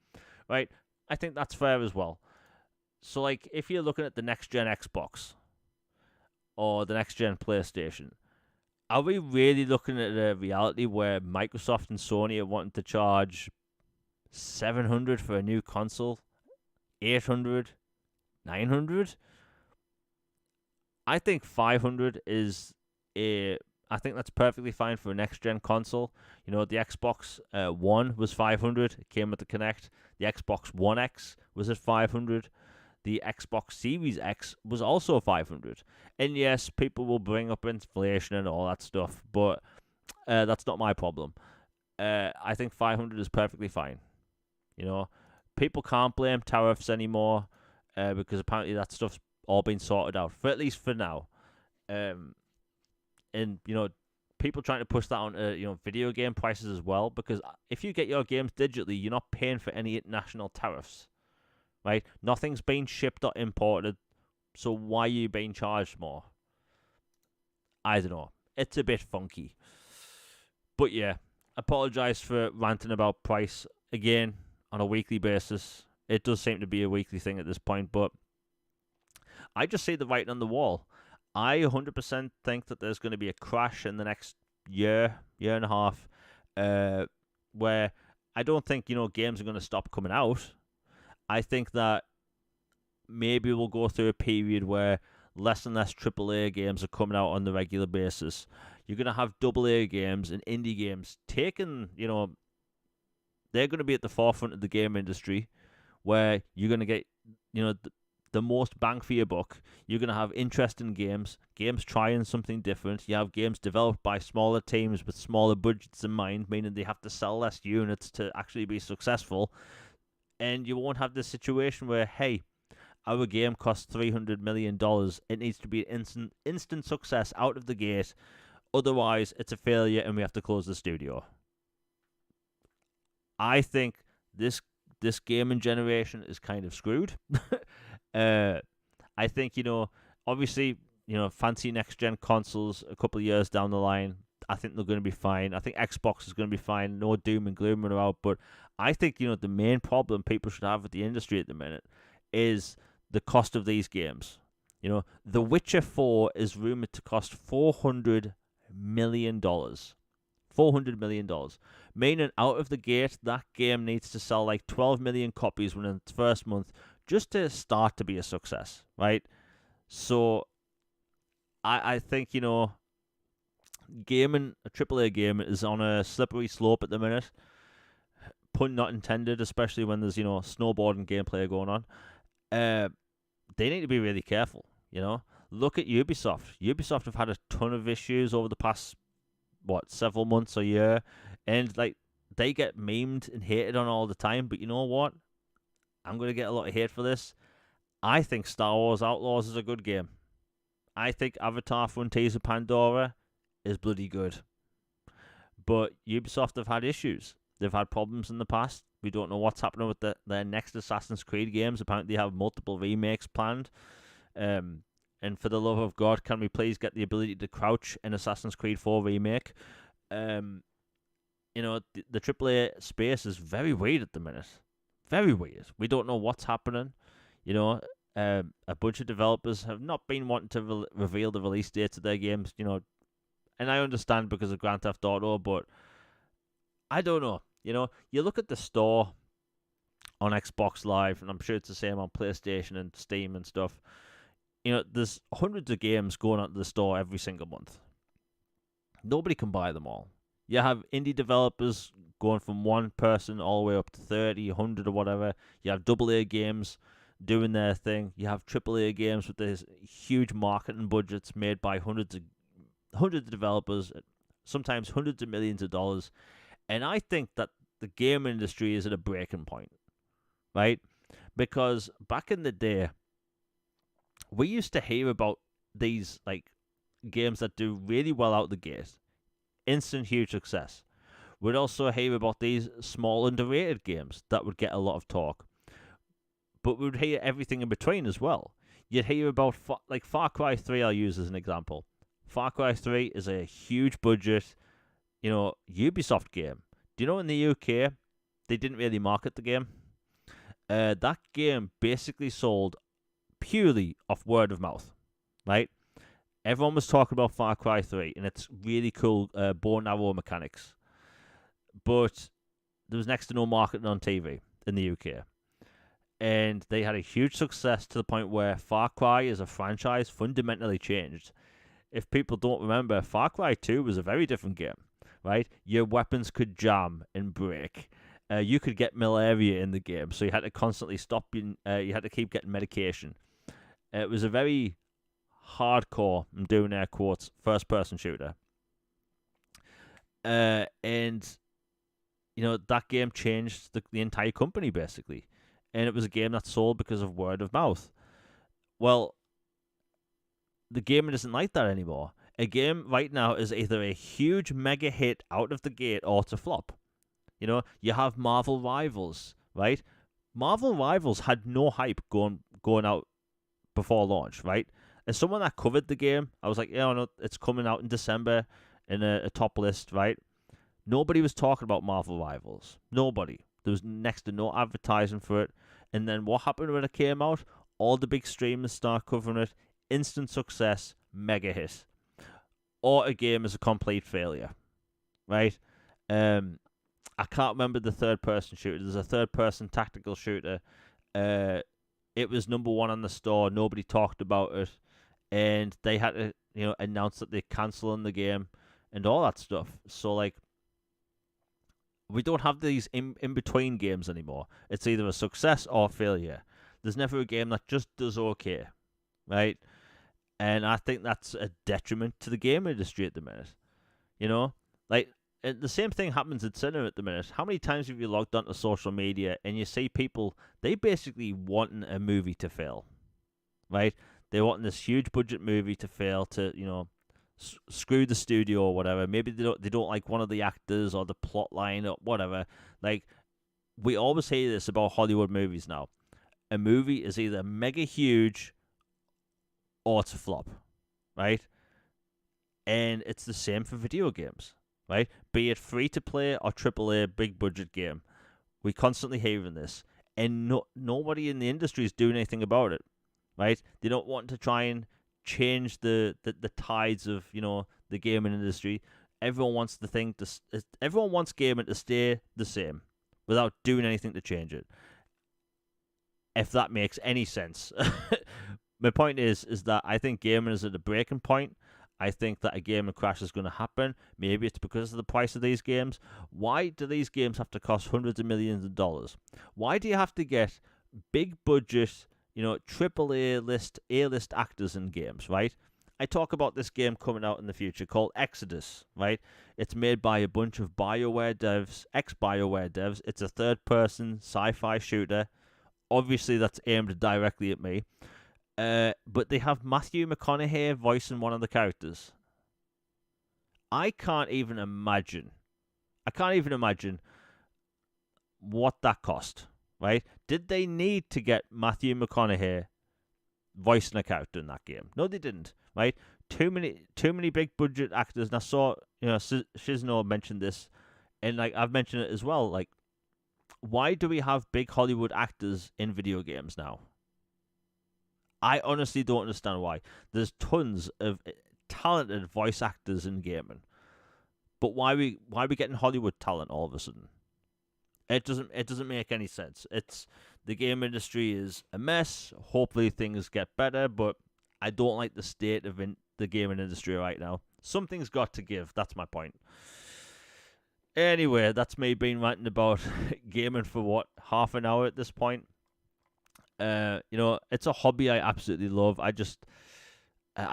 Right? I think that's fair as well. So, like, if you're looking at the next-gen Xbox or the next-gen PlayStation, are we really looking at a reality where Microsoft and Sony are wanting to charge $700 for a new console? $800? $900? I think $500 is I think that's perfectly fine for a next-gen console. The Xbox One was $500. It came with the Kinect. The Xbox One X was at $500. The Xbox Series X was also $500. And yes, people will bring up inflation and all that stuff, but that's not my problem. I think $500 is perfectly fine. People can't blame tariffs anymore because apparently that stuff's all been sorted out, at least for now. And, people trying to push that on, video game prices as well, because if you get your games digitally, you're not paying for any international tariffs, right? Nothing's been shipped or imported, so why are you being charged more? I don't know. It's a bit funky. But yeah, apologise for ranting about price again on a weekly basis. It does seem to be a weekly thing at this point, but I just see the writing on the wall. I 100% think that there's going to be a crash in the next year, year and a half, where I don't think, games are going to stop coming out. I think that maybe we'll go through a period where less and less AAA games are coming out on the regular basis. You're going to have AA games and indie games taking, they're going to be at the forefront of the game industry, where you're going to get, the most bang for your buck. You're going to have interesting games trying something different. You have games developed by smaller teams with smaller budgets in mind, meaning they have to sell less units to actually be successful. And you won't have this situation where, hey, our game costs $300 million. It needs to be an instant success out of the gate. Otherwise, it's a failure and we have to close the studio. I think this gaming generation is kind of screwed. I think, obviously, fancy next-gen consoles a couple of years down the line, I think they're going to be fine. I think Xbox is going to be fine. No doom and gloom about. But I think, the main problem people should have with the industry at the minute is the cost of these games. The Witcher 4 is rumored to cost $400 million. $400 million. Meaning, out of the gate, that game needs to sell like 12 million copies within its first month just to start to be a success, right? So, I think, gaming, a AAA game, is on a slippery slope at the minute. Pun not intended, especially when there's, snowboarding gameplay going on. They need to be really careful, Look at Ubisoft. Ubisoft have had a ton of issues over the past, several months or year, and, they get memed and hated on all the time, but you know what? I'm going to get a lot of hate for this. I think Star Wars Outlaws is a good game. I think Avatar Frontiers of Pandora is bloody good. But Ubisoft have had issues. They've had problems in the past. We don't know what's happening with their next Assassin's Creed games. Apparently they have multiple remakes planned. And for the love of God, can we please get the ability to crouch in Assassin's Creed 4 Remake? The AAA space is very weird at the minute. Very weird. We don't know what's happening. A bunch of developers have not been wanting to reveal the release dates of their games, and I understand because of Grand Theft Auto, but I don't know. You look at the store on Xbox Live, and I'm sure it's the same on PlayStation and Steam and stuff. There's hundreds of games going onto the store every single month. Nobody can buy them all. You have indie developers going from one person all the way up to 30, 100 or whatever. You have AA games doing their thing. You have AAA games with these huge marketing budgets made by hundreds of developers, sometimes hundreds of millions of dollars. And I think that the game industry is at a breaking point, right? Because back in the day, we used to hear about these games that do really well out the gate, instant huge success. We'd also hear about these small underrated games that would get a lot of talk. But we would hear everything in between as well. You'd hear about Far Cry 3, I'll use as an example. Far Cry 3 is a huge budget, Ubisoft game. Do you know in the UK, they didn't really market the game? That game basically sold purely off word of mouth, right? Everyone was talking about Far Cry 3 and its really cool bow and arrow mechanics. But there was next to no marketing on TV in the UK. And they had a huge success to the point where Far Cry as a franchise fundamentally changed. If people don't remember, Far Cry 2 was a very different game, right? Your weapons could jam and break. You could get malaria in the game, so you had to constantly stop. You had to keep getting medication. It was a very hardcore, I'm doing air quotes, first-person shooter. And, that game changed the entire company, basically. And it was a game that sold because of word of mouth. Well, the gaming isn't like that anymore. A game right now is either a huge mega hit out of the gate or to flop. You have Marvel Rivals, right? Marvel Rivals had no hype going out before launch, right? As someone that covered the game, I was like, yeah, no, it's coming out in December in a top list, right? Nobody was talking about Marvel Rivals. Nobody. There was next to no advertising for it. And then what happened when it came out? All the big streamers start covering it. Instant success, mega hit. Or a game is a complete failure, right? I can't remember the third-person shooter. There's a third-person tactical shooter. It was number one on the store. Nobody talked about it, and they had to, announce that they're canceling the game and all that stuff. So like, we don't have these in between games anymore. It's either a success or a failure. There's never a game that just does okay, right? And I think that's a detriment to the game industry at the minute. Like the same thing happens in cinema at the minute. How many times have you logged onto social media and you see people, they basically wanting a movie to fail, right? They're wanting this huge budget movie to fail, to screw the studio or whatever. Maybe they don't like one of the actors or the plot line or whatever. Like, we always say this about Hollywood movies now. A movie is either mega huge or it's a flop, right? And it's the same for video games, right? Be it free to play or AAA big budget game. We constantly hearing this, and nobody in the industry is doing anything about it, right? They don't want to try and change the tides of the gaming industry. Everyone wants everyone wants gaming to stay the same without doing anything to change it. If that makes any sense. My point is that I think gaming is at a breaking point. I think that a gaming crash is going to happen. Maybe it's because of the price of these games. Why do these games have to cost hundreds of millions of dollars? Why do you have to get big budget, AAA A-list actors in games, right? I talk about this game coming out in the future called Exodus, right? It's made by a bunch of ex-BioWare devs. It's a third-person sci-fi shooter. Obviously, that's aimed directly at me. But they have Matthew McConaughey voicing one of the characters. I can't even imagine what that cost, right? Did they need to get Matthew McConaughey voicing a character in that game? No, they didn't, right? Too many big budget actors. And I saw, Shizno mentioned this, and like I've mentioned it as well. Like, why do we have big Hollywood actors in video games now? I honestly don't understand why. There's tons of talented voice actors in gaming, but why we getting Hollywood talent all of a sudden? It doesn't make any sense. The game industry is a mess. Hopefully things get better, but I don't like the state of the gaming industry right now. Something's got to give. That's my point. Anyway, that's me being ranting about gaming for half an hour at this point. It's a hobby I absolutely love. I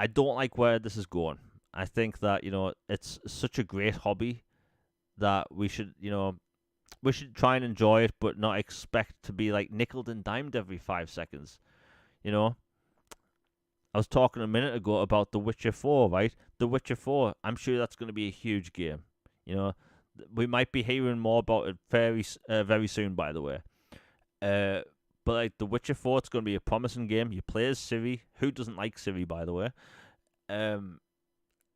don't like where this is going. I think that it's such a great hobby that we should try and enjoy it, but not expect to be like nickeled and dimed every 5 seconds. I was talking a minute ago about The Witcher 4, right? The Witcher 4, I'm sure that's going to be a huge game. We might be hearing more about it very soon, by the way. But like The Witcher 4, it's going to be a promising game. You play as Ciri. Who doesn't like Ciri, by the way? And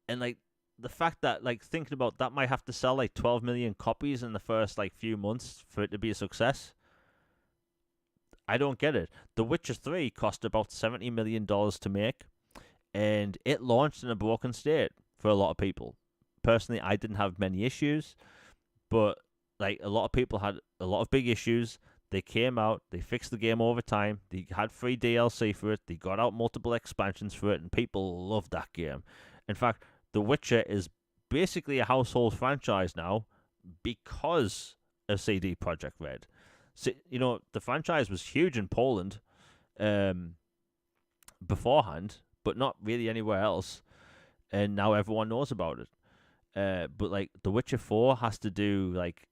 like the fact that like thinking about that might have to sell like 12 million copies in the first like few months for it to be a success. I don't get it. The Witcher 3 cost about $70 million to make, and it launched in a broken state for a lot of people. Personally, I didn't have many issues, but like a lot of people had a lot of big issues. They came out, they fixed the game over time, they had free DLC for it, they got out multiple expansions for it, and people loved that game. In fact, The Witcher is basically a household franchise now because of CD Projekt Red. So, the franchise was huge in Poland beforehand, but not really anywhere else, and now everyone knows about it. But like The Witcher 4 has to do like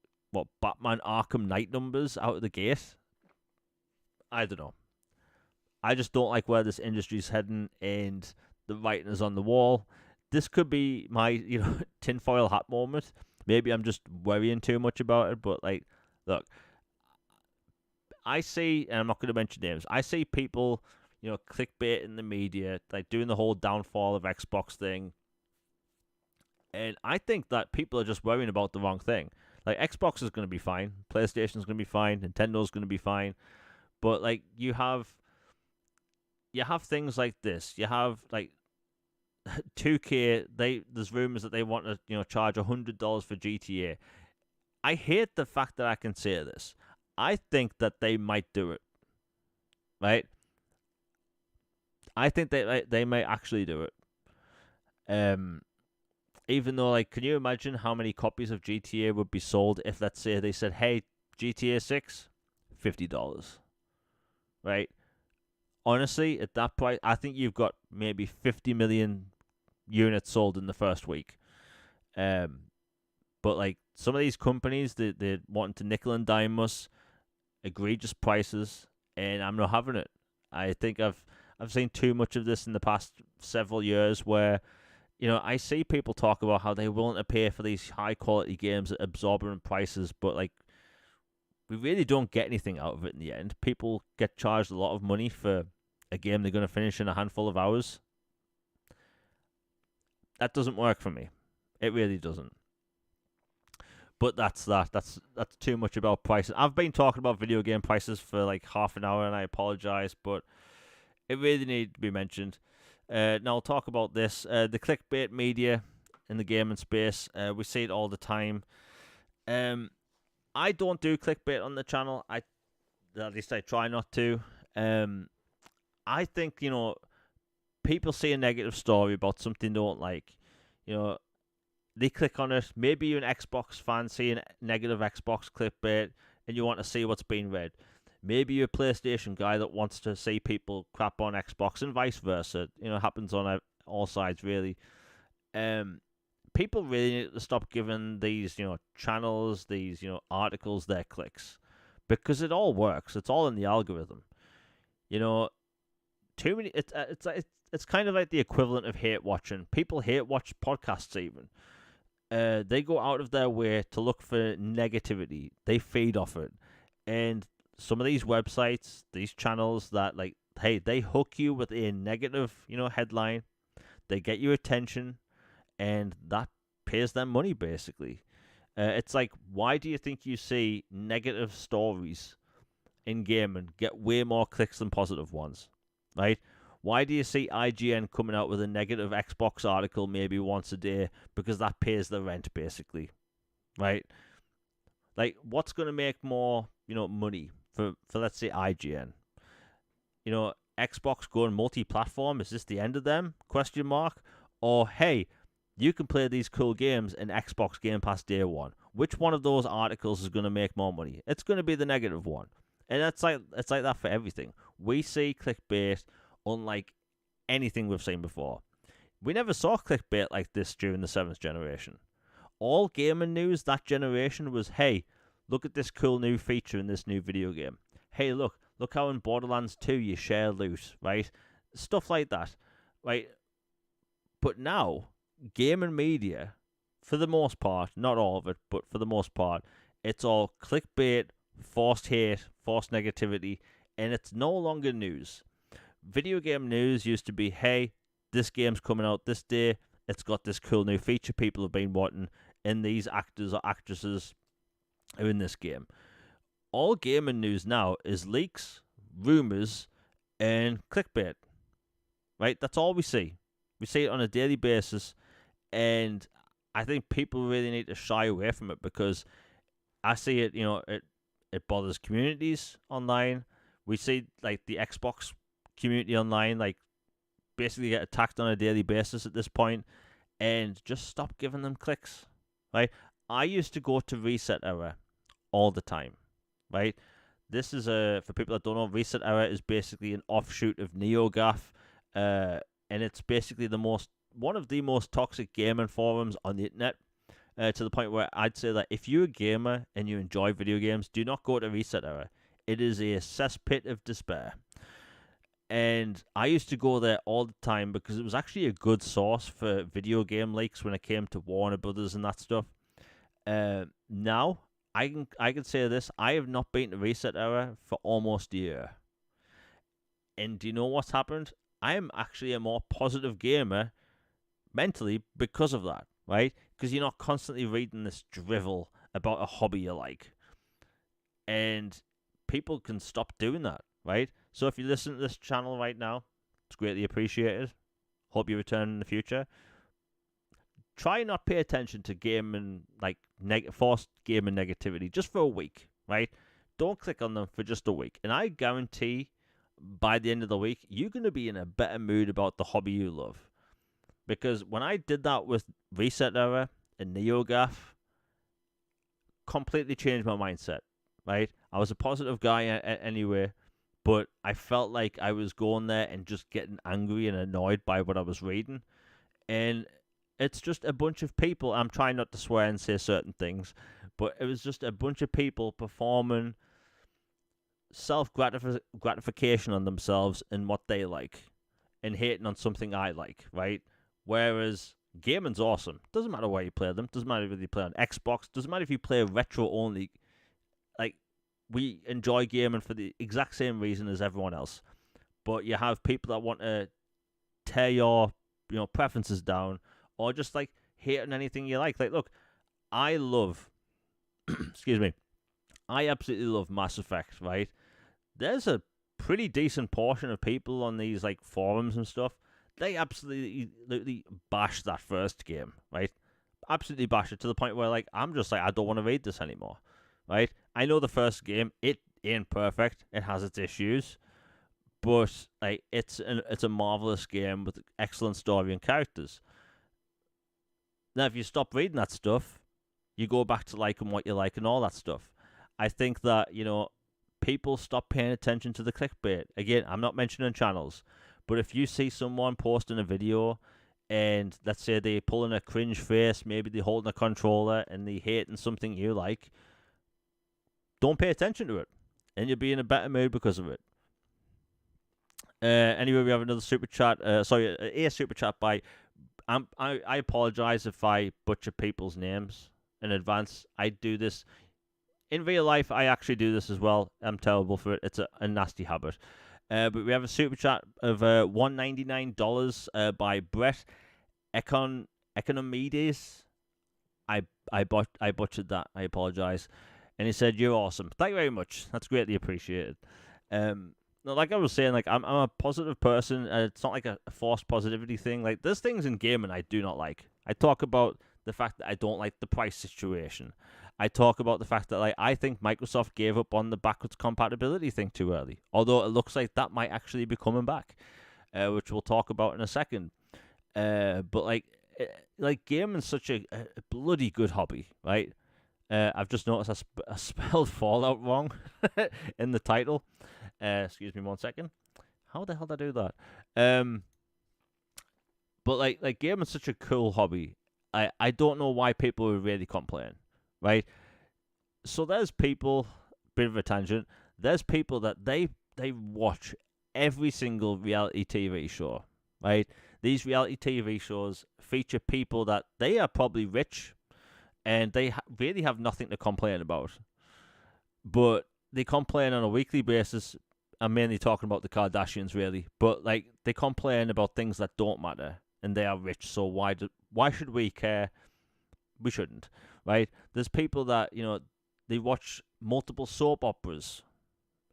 Batman Arkham Knight numbers out of the gate. I don't know. I just don't like where this industry's heading, and the writing is on the wall. This could be my tinfoil hat moment. Maybe I'm just worrying too much about it, but like, look, I see, and I'm not going to mention names, I see people, clickbait in the media, like doing the whole downfall of Xbox thing. And I think that people are just worrying about the wrong thing. Like, Xbox is going to be fine, PlayStation's going to be fine, Nintendo's going to be fine. But, like, you have things like this. You have, like, 2K, there's rumors that they want to, charge $100 for GTA. I hate the fact that I can say this. I think that they might do it, right? I think they might actually do it. Even though, like, can you imagine how many copies of GTA would be sold if, let's say, they said, "Hey, GTA 6, $50," right? Honestly, at that price, I think you've got maybe 50 million units sold in the first week. But like some of these companies, they're wanting to nickel and dime us, egregious prices, and I'm not having it. I think I've seen too much of this in the past several years where, I see people talk about how they're willing to pay for these high quality games at absorbent prices, but like we really don't get anything out of it in the end. People get charged a lot of money for a game they're going to finish in a handful of hours. That doesn't work for me. It really doesn't. But that's that. That's too much about prices. I've been talking about video game prices for like half an hour, and I apologize, but it really needed to be mentioned. Now I'll talk about this. The clickbait media in the gaming space. We see it all the time. I don't do clickbait on the channel. At least I try not to. I think, people see a negative story about something they don't like. They click on it. Maybe you're an Xbox fan seeing negative Xbox clickbait and you want to see what's being read. Maybe you're a PlayStation guy that wants to see people crap on Xbox and vice versa. It happens on all sides, really. People really need to stop giving these, channels, these, articles their clicks, because it all works. It's all in the algorithm. Too many. It's kind of like the equivalent of hate watching. People hate watch podcasts even. They go out of their way to look for negativity. They feed off it, and some of these websites, these channels that like, hey, they hook you with a negative, headline. They get your attention, and that pays them money, basically. It's like, why do you think you see negative stories in gaming get way more clicks than positive ones, right? Why do you see IGN coming out with a negative Xbox article maybe once a day? Because that pays the rent, basically, right? Like, what's going to make more, money for let's say IGN? Xbox going multi-platform, is this the end of them? Question mark. Or, hey, you can play these cool games in Xbox Game Pass day one. Which one of those articles is going to make more money? It's going to be the negative one. And it's like that for everything. We see clickbait unlike anything we've seen before. We never saw clickbait like this during the 7th generation. All gaming news that generation was, hey, look at this cool new feature in this new video game. Hey, look how in Borderlands 2 you share loot, right? Stuff like that, right? But now, gaming media, for the most part, not all of it, but for the most part, it's all clickbait, forced hate, forced negativity, and it's no longer news. Video game news used to be, hey, this game's coming out this day, it's got this cool new feature people have been wanting, and these actors or actresses are in this game. All gaming news now is leaks, rumors, and clickbait. Right? That's all we see. We see it on a daily basis, and I think people really need to shy away from it, because I see it, it bothers communities online. We see, like, the Xbox community online, like, basically get attacked on a daily basis at this point, and just stop giving them clicks, right? I used to go to Reset Era all the time, right? This is for people that don't know, Reset Era is basically an offshoot of NeoGAF, and it's basically one of the most toxic gaming forums on the internet, to the point where I'd say that if you're a gamer and you enjoy video games, do not go to Reset Era. It is a cesspit of despair. And I used to go there all the time because it was actually a good source for video game leaks when it came to Warner Brothers and that stuff. Now, I can say this: I have not been to reset era for almost a year. And do you know what's happened? I am actually a more positive gamer mentally because of that, right? Because you're not constantly reading this drivel about a hobby you like. And people can stop doing that, right? So if you listen to this channel right now, it's greatly appreciated. Hope you return in the future. Try not pay attention to gaming, like forced gaming negativity, just for a week, right? Don't click on them for just a week. And I guarantee by the end of the week, you're going to be in a better mood about the hobby you love. Because when I did that with Reset Era and NeoGaf, completely changed my mindset, right? I was a positive guy anyway, but I felt like I was going there and just getting angry and annoyed by what I was reading. And it's just a bunch of people. I'm trying not to swear and say certain things, but it was just a bunch of people performing self-gratification on themselves and what they like and hating on something I like, right? Whereas gaming's awesome. Doesn't matter where you play them. Doesn't matter if you play on Xbox. Doesn't matter if you play retro only. Like, we enjoy gaming for the exact same reason as everyone else. But you have people that want to tear your preferences down, or just like hate on anything you like. Like, look, I love excuse me, I absolutely love Mass Effect, right? There's a pretty decent portion of people on these like forums and stuff. They absolutely bash that first game, right? Absolutely bash it to the point where like I'm just like, I don't want to read this anymore, right? I know the first game, it ain't perfect. It has its issues, but like it's a marvelous game with excellent story and characters. Now, if you stop reading that stuff, you go back to liking what you like and all that stuff. I think that people stop paying attention to the clickbait. Again, I'm not mentioning channels, but if you see someone posting a video and let's say they're pulling a cringe face, maybe they're holding a controller and they hating something you like, don't pay attention to it, and you'll be in a better mood because of it. Anyway, we have another super chat. A super chat by. I apologize if I butcher people's names in advance. I do this in real life. I actually do this as well. I'm terrible for it. It's a nasty habit. But we have a super chat of $199 by Brett Economides. I butchered that. I apologize. And he said, "You're awesome. Thank you very much. That's greatly appreciated." Like I was saying, like I'm a positive person. It's not like a forced positivity thing. Like there's things in gaming I do not like. I talk about the fact that I don't like the price situation. I talk about the fact that like I think Microsoft gave up on the backwards compatibility thing too early. Although it looks like that might actually be coming back, which we'll talk about in a second. But like gaming's such a bloody good hobby, right? I've just noticed I spelled Fallout wrong in the title. Excuse me 1 second. How the hell did I do that? But like gaming's such a cool hobby. I don't know why people would really complain, right? So there's people, bit of a tangent. There's people that they watch every single reality TV show, right? These reality TV shows feature people that they are probably rich, and they really have nothing to complain about. But they complain on a weekly basis. I'm mainly talking about the Kardashians, really. But like they complain about things that don't matter, and they are rich. So why should we care? We shouldn't, right? There's people that they watch multiple soap operas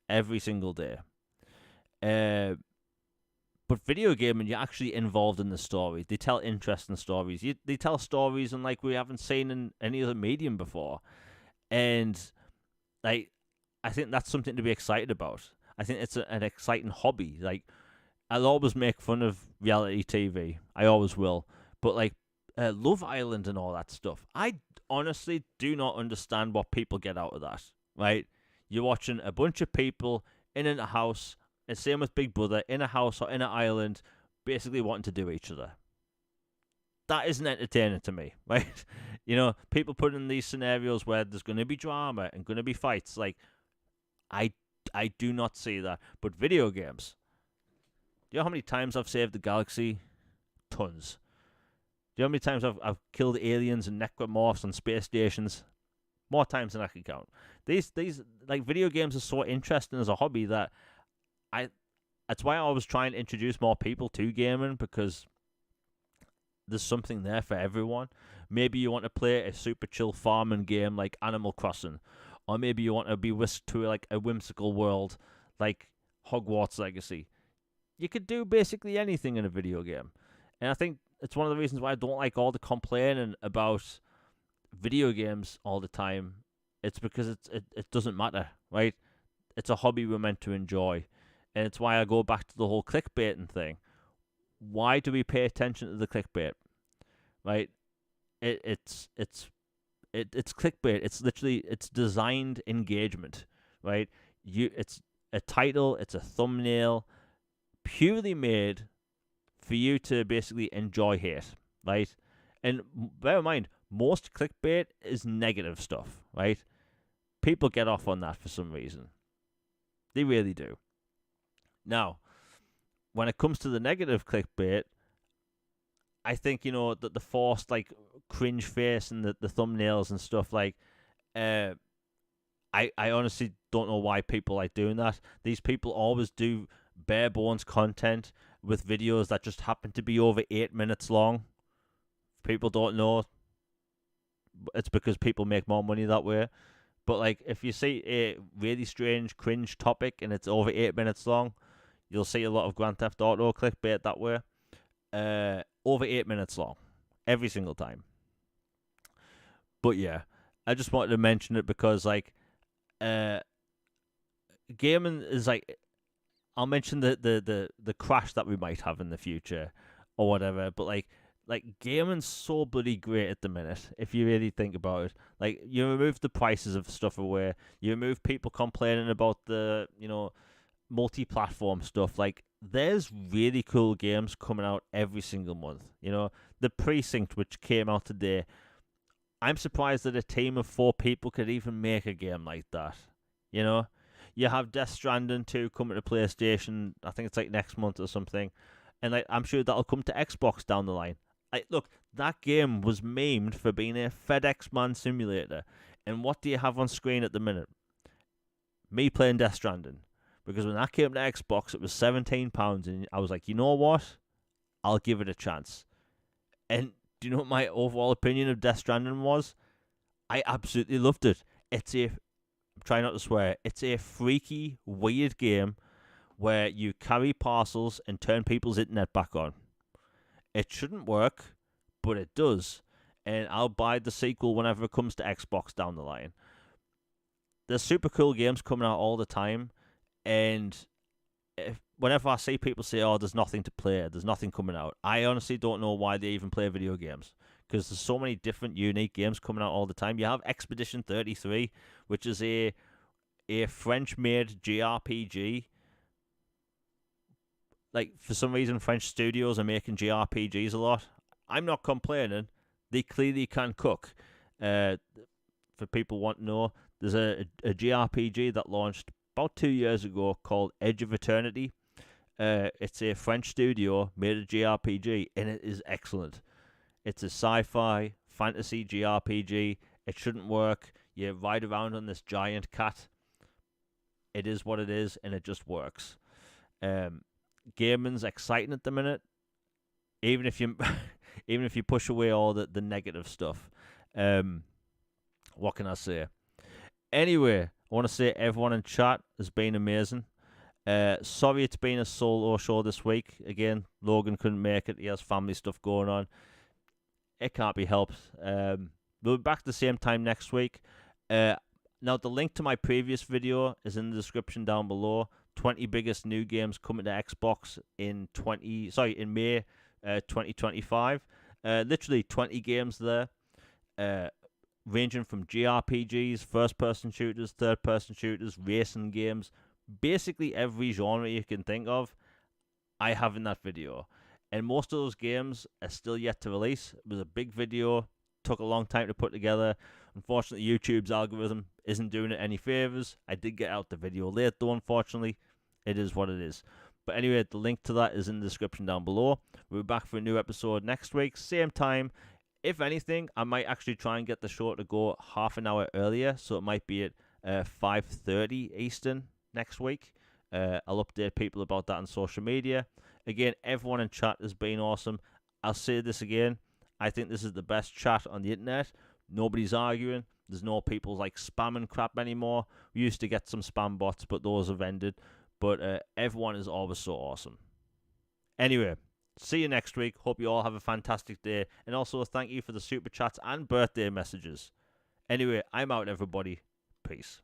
every single day. But video gaming, you're actually involved in the story. They tell interesting stories. They tell stories like we haven't seen in any other medium before, and like I think that's something to be excited about. I think it's an exciting hobby. Like I'll always make fun of reality TV. I always will. But like Love Island and all that stuff, I honestly do not understand what people get out of that. Right? You're watching a bunch of people in a house. And same with Big Brother, in a house or in an island, basically wanting to do each other. That isn't entertaining to me, right? People put in these scenarios where there's going to be drama and going to be fights. Like, I do not see that. But video games. Do you know how many times I've saved the galaxy? Tons. Do you know how many times I've killed aliens and necromorphs on space stations? more times than I can count. These like video games are so interesting as a hobby that that's why I was trying to introduce more people to gaming, because there's something there for everyone. Maybe you want to play a super chill farming game like Animal Crossing, or maybe you want to be whisked to like a whimsical world like Hogwarts Legacy. You could do basically anything in a video game. And I think it's one of the reasons why I don't like all the complaining about video games all the time. It's because it doesn't matter, right? It's a hobby we're meant to enjoy. And it's why I go back to the whole clickbaiting thing. Why do we pay attention to the clickbait? Right? It's clickbait. It's literally designed engagement, right? It's a title, it's a thumbnail, purely made for you to basically enjoy hate, right? And bear in mind, most clickbait is negative stuff, right? People get off on that for some reason. They really do. Now, when it comes to the negative clickbait, I think, that the forced, like, cringe face and the thumbnails and stuff, like, I honestly don't know why people like doing that. These people always do bare bones content with videos that just happen to be over 8 minutes long. If people don't know, it's because people make more money that way. But, like, if you see a really strange, cringe topic and it's over 8 minutes long, you'll see a lot of Grand Theft Auto clickbait that way. Over 8 minutes long. Every single time. But, yeah. I just wanted to mention it because, like, gaming is, like... I'll mention the crash that we might have in the future or whatever, but, like gaming's so bloody great at the minute, if you really think about it. Like, you remove the prices of stuff away, you remove people complaining about the, multi-platform stuff. Like, there's really cool games coming out every single month. The Precinct, which came out today, I'm surprised that a team of 4 people could even make a game like that. You have Death Stranding 2 coming to PlayStation, I think it's like next month or something, and like I'm sure that'll come to Xbox down the line. Look, that game was memed for being a FedEx Man simulator, and what do you have on screen at the minute? Me playing Death Stranding. Because when that came to Xbox, it was £17, and I was like, you know what? I'll give it a chance. And do you know what my overall opinion of Death Stranding was? I absolutely loved it. Try not to swear. It's a freaky, weird game where you carry parcels and turn people's internet back on. It shouldn't work, but it does. And I'll buy the sequel whenever it comes to Xbox down the line. There's super cool games coming out all the time. And whenever I see people say, oh, there's nothing to play, there's nothing coming out, I honestly don't know why they even play video games. Because there's so many different unique games coming out all the time. You have Expedition 33, which is a French-made JRPG. Like, for some reason, French studios are making JRPGs a lot. I'm not complaining. They clearly can cook. For people who want to know, there's a JRPG that launched about 2 years ago called Edge of Eternity. It's a French studio made a JRPG, and it is excellent. It's a sci-fi, fantasy JRPG. It shouldn't work. You ride around on this giant cat. It is what it is, and it just works. Gaming's exciting at the minute, even if you push away all the negative stuff. What can I say? Anyway, I want to say everyone in chat has been amazing. Sorry it's been a solo show this week. Again, Logan couldn't make it. He has family stuff going on. It can't be helped. We'll be back at the same time next week. Now, the link to my previous video is in the description down below. 20 biggest new games coming to Xbox in May 2025. Literally 20 games there. Ranging from JRPGs, first-person shooters, third-person shooters, racing games. Basically every genre you can think of, I have in that video. And most of those games are still yet to release. It was a big video, took a long time to put together. Unfortunately, YouTube's algorithm isn't doing it any favors. I did get out the video late though, unfortunately. It is what it is. But anyway, the link to that is in the description down below. We'll be back for a new episode next week, same time. If anything, I might actually try and get the show to go half an hour earlier, so it might be at 5:30 Eastern next week. I'll update people about that on social media. Again, everyone in chat has been awesome. I'll say this again. I think this is the best chat on the internet. Nobody's arguing. There's no people like spamming crap anymore. We used to get some spam bots, but those have ended. But everyone is always so awesome. Anyway, see you next week. Hope you all have a fantastic day. And also, thank you for the super chats and birthday messages. Anyway, I'm out, everybody. Peace.